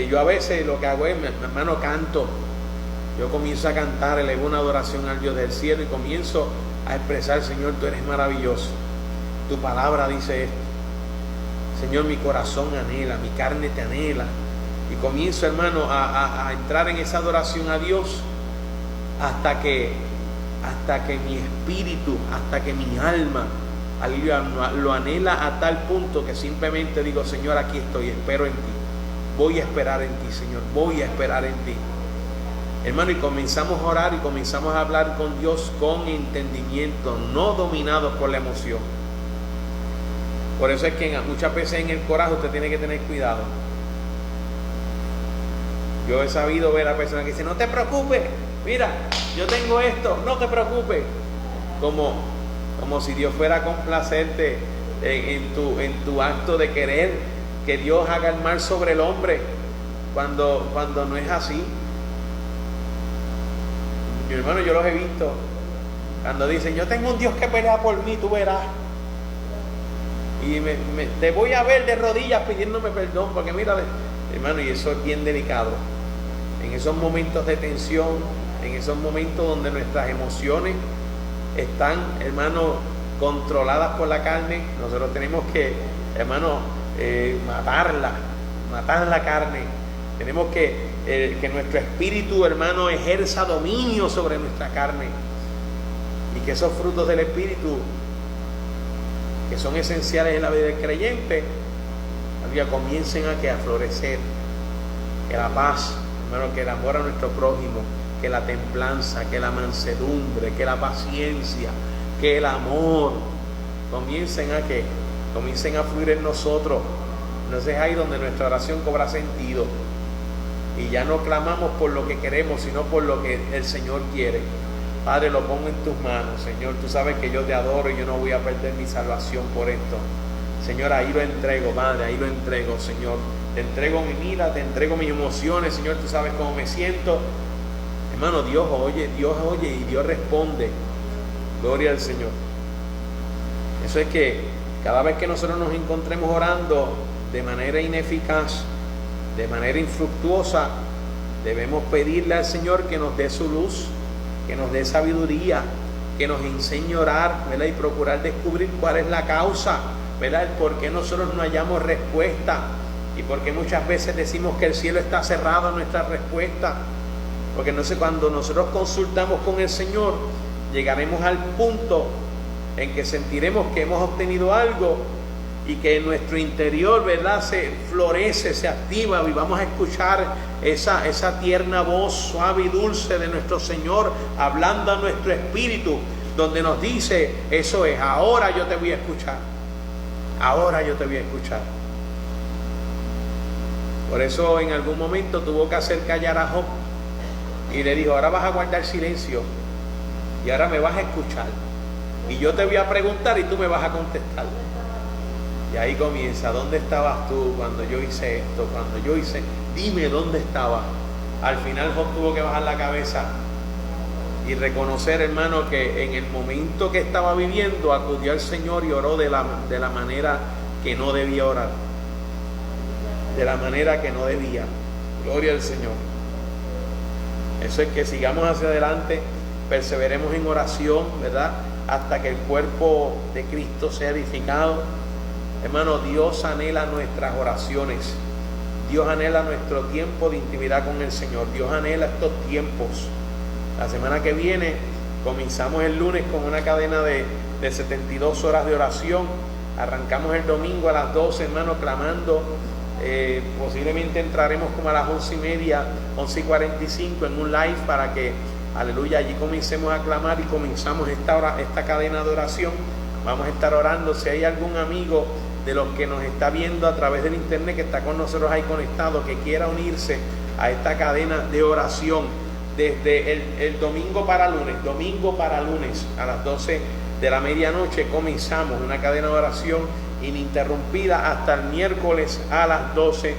Yo a veces lo que hago es, hermano, canto. Yo comienzo a cantar, elevo una adoración al Dios del cielo y comienzo a expresar: Señor, tú eres maravilloso. Tu palabra dice esto. Señor, mi corazón anhela, mi carne te anhela. Y comienzo, hermano, a entrar en esa adoración a Dios hasta que mi espíritu, hasta que mi alma lo anhela a tal punto que simplemente digo: Señor, aquí estoy, espero en ti. Voy a esperar en ti, Señor, voy a esperar en ti. Hermano, y comenzamos a orar y comenzamos a hablar con Dios con entendimiento, no dominados por la emoción. Por eso es que muchas veces en el coraje usted tiene que tener cuidado. Yo he sabido ver a personas que dicen: no te preocupes, mira, yo tengo esto, no te preocupes. Como si Dios fuera a complacerte en tu acto de querer que Dios haga el mal sobre el hombre, cuando no es así. Mi hermano, yo los he visto cuando dicen: yo tengo un Dios que pelea por mí, tú verás. Y te voy a ver de rodillas pidiéndome perdón, porque mira, hermano, y eso es bien delicado. En esos momentos de tensión, en esos momentos donde nuestras emociones están, hermano, controladas por la carne, nosotros tenemos que, hermano, matar la carne. Tenemos que nuestro espíritu, hermano, ejerza dominio sobre nuestra carne, y que esos frutos del espíritu, que son esenciales en la vida del creyente, aleluya, comiencen a florecer. Que la paz, hermano, que el amor a nuestro prójimo, que la templanza, que la mansedumbre, que la paciencia, que el amor comiencen a fluir en nosotros. Entonces es ahí donde nuestra oración cobra sentido y ya no clamamos por lo que queremos, sino por lo que el Señor quiere. Padre, lo pongo en tus manos, Señor. Tú sabes que yo te adoro y yo no voy a perder mi salvación por esto. Señor, ahí lo entrego, Padre, ahí lo entrego, Señor. Te entrego mi vida, te entrego mis emociones, Señor. Tú sabes cómo me siento. Hermano, Dios oye y Dios responde. Gloria al Señor. Eso es que cada vez que nosotros nos encontremos orando de manera ineficaz, de manera infructuosa, debemos pedirle al Señor que nos dé su luz, que nos dé sabiduría, que nos enseñe a orar, ¿verdad? Y procurar descubrir cuál es la causa, ¿verdad? El por qué nosotros no hallamos respuesta y por qué muchas veces decimos que el cielo está cerrado a nuestra respuesta. Porque no sé, cuando nosotros consultamos con el Señor, llegaremos al punto en que sentiremos que hemos obtenido algo y que en nuestro interior, ¿verdad?, se florece, se activa y vamos a escuchar esa tierna voz suave y dulce de nuestro Señor hablando a nuestro espíritu, donde nos dice: eso es, ahora yo te voy a escuchar, ahora yo te voy a escuchar. Por eso en algún momento tuvo que hacer callar a Job y le dijo: ahora vas a guardar silencio y ahora me vas a escuchar y yo te voy a preguntar y tú me vas a contestar. Y ahí comienza: ¿dónde estabas tú cuando yo hice esto? Cuando yo hice, dime dónde estaba. Al final Job tuvo que bajar la cabeza y reconocer, hermano, que en el momento que estaba viviendo acudió al Señor y oró de la manera que no debía orar, de la manera que no debía. Gloria al Señor. Eso es que sigamos hacia adelante, perseveremos en oración, ¿verdad?, hasta que el cuerpo de Cristo sea edificado. Hermano, Dios anhela nuestras oraciones. Dios anhela nuestro tiempo de intimidad con el Señor. Dios anhela estos tiempos. La semana que viene comenzamos el lunes con una cadena de 72 horas de oración. Arrancamos el domingo a las 12, hermano, clamando. Posiblemente entraremos como a las 11:30, 11:45 en un live para que, aleluya, allí comencemos a clamar y comenzamos esta cadena de oración. Vamos a estar orando. Si hay algún amigo de los que nos está viendo a través del internet, que está con nosotros ahí conectado, que quiera unirse a esta cadena de oración desde el domingo para lunes a las 12 de la medianoche, comenzamos una cadena de oración ininterrumpida hasta el miércoles a las 12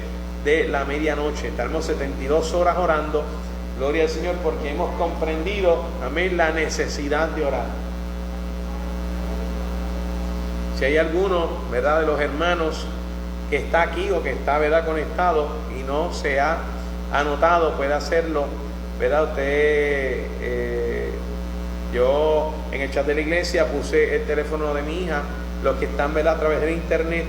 de la medianoche. Estaremos 72 horas orando, gloria al Señor, porque hemos comprendido, amén, la necesidad de orar. Si hay alguno, ¿verdad?, de los hermanos que está aquí o que está, ¿verdad?, conectado y no se ha anotado, puede hacerlo, ¿verdad? Yo en el chat de la iglesia puse el teléfono de mi hija. Los que están, ¿verdad?, a través del internet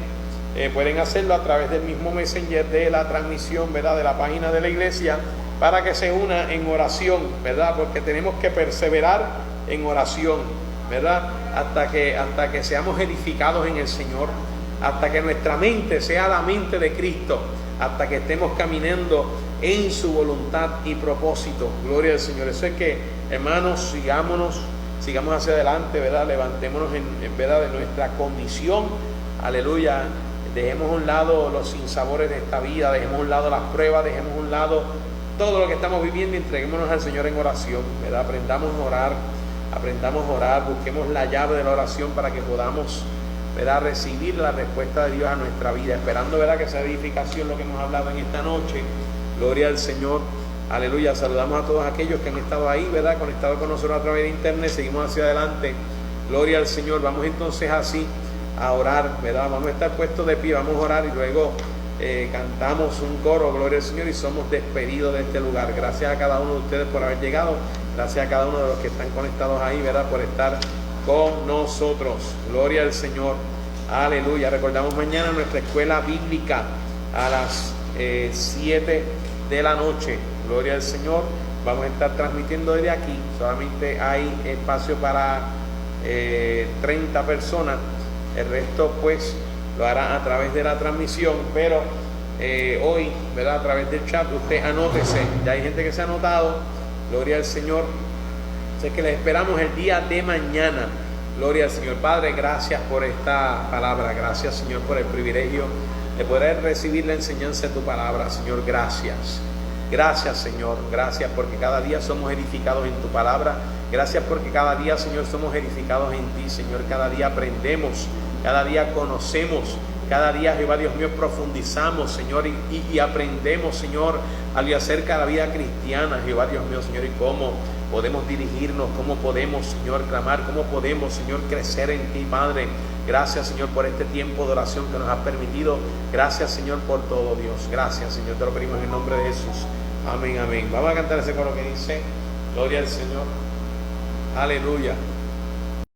pueden hacerlo a través del mismo messenger de la transmisión, ¿verdad?, de la página de la iglesia, para que se una en oración, ¿verdad?, porque tenemos que perseverar en oración, ¿verdad?, hasta que seamos edificados en el Señor, hasta que nuestra mente sea la mente de Cristo, hasta que estemos caminando en su voluntad y propósito. Gloria al Señor. Eso es que, hermanos, sigamos hacia adelante, ¿verdad? Levantémonos en verdad de nuestra condición, aleluya. Dejemos a un lado los sinsabores de esta vida, dejemos a un lado las pruebas, dejemos a un lado todo lo que estamos viviendo y entreguémonos al Señor en oración, ¿verdad? Aprendamos a orar, busquemos la llave de la oración para que podamos, ¿verdad?, recibir la respuesta de Dios a nuestra vida, esperando, ¿verdad?, que sea edificación lo que hemos hablado en esta noche. Gloria al Señor, aleluya. Saludamos a todos aquellos que han estado ahí, ¿verdad?, conectados con nosotros a través de internet. Seguimos hacia adelante, gloria al Señor. Vamos entonces así a orar, ¿verdad? Vamos a estar puestos de pie, vamos a orar y luego cantamos un coro, gloria al Señor, y somos despedidos de este lugar. Gracias a cada uno de ustedes por haber llegado. Gracias a cada uno de los que están conectados ahí, ¿verdad?, por estar con nosotros. Gloria al Señor. Aleluya. Recordamos mañana nuestra escuela bíblica a las 7 de la noche. Gloria al Señor. Vamos a estar transmitiendo desde aquí. Solamente hay espacio para 30 personas. El resto, pues, lo hará a través de la transmisión, pero hoy, ¿verdad? A través del chat, usted anótese. Ya hay gente que se ha anotado. Gloria al Señor. Sé que les esperamos el día de mañana. Gloria al Señor. Padre, gracias por esta palabra. Gracias, Señor, por el privilegio de poder recibir la enseñanza de tu palabra. Señor, gracias. Gracias, Señor. Gracias porque cada día somos edificados en tu palabra. Gracias porque cada día, Señor, somos edificados en ti, Señor. Cada día aprendemos, cada día conocemos, cada día, Jehová Dios mío, profundizamos, Señor, y aprendemos, Señor, acerca de la vida cristiana, Jehová Dios mío, Señor, y cómo podemos dirigirnos, cómo podemos, Señor, clamar, cómo podemos, Señor, crecer en ti, Padre. Gracias, Señor, por este tiempo de oración que nos has permitido. Gracias, Señor, por todo, Dios. Gracias, Señor, te lo pedimos en el nombre de Jesús. Amén, amén. Vamos a cantar ese coro que dice: gloria al Señor. Aleluya.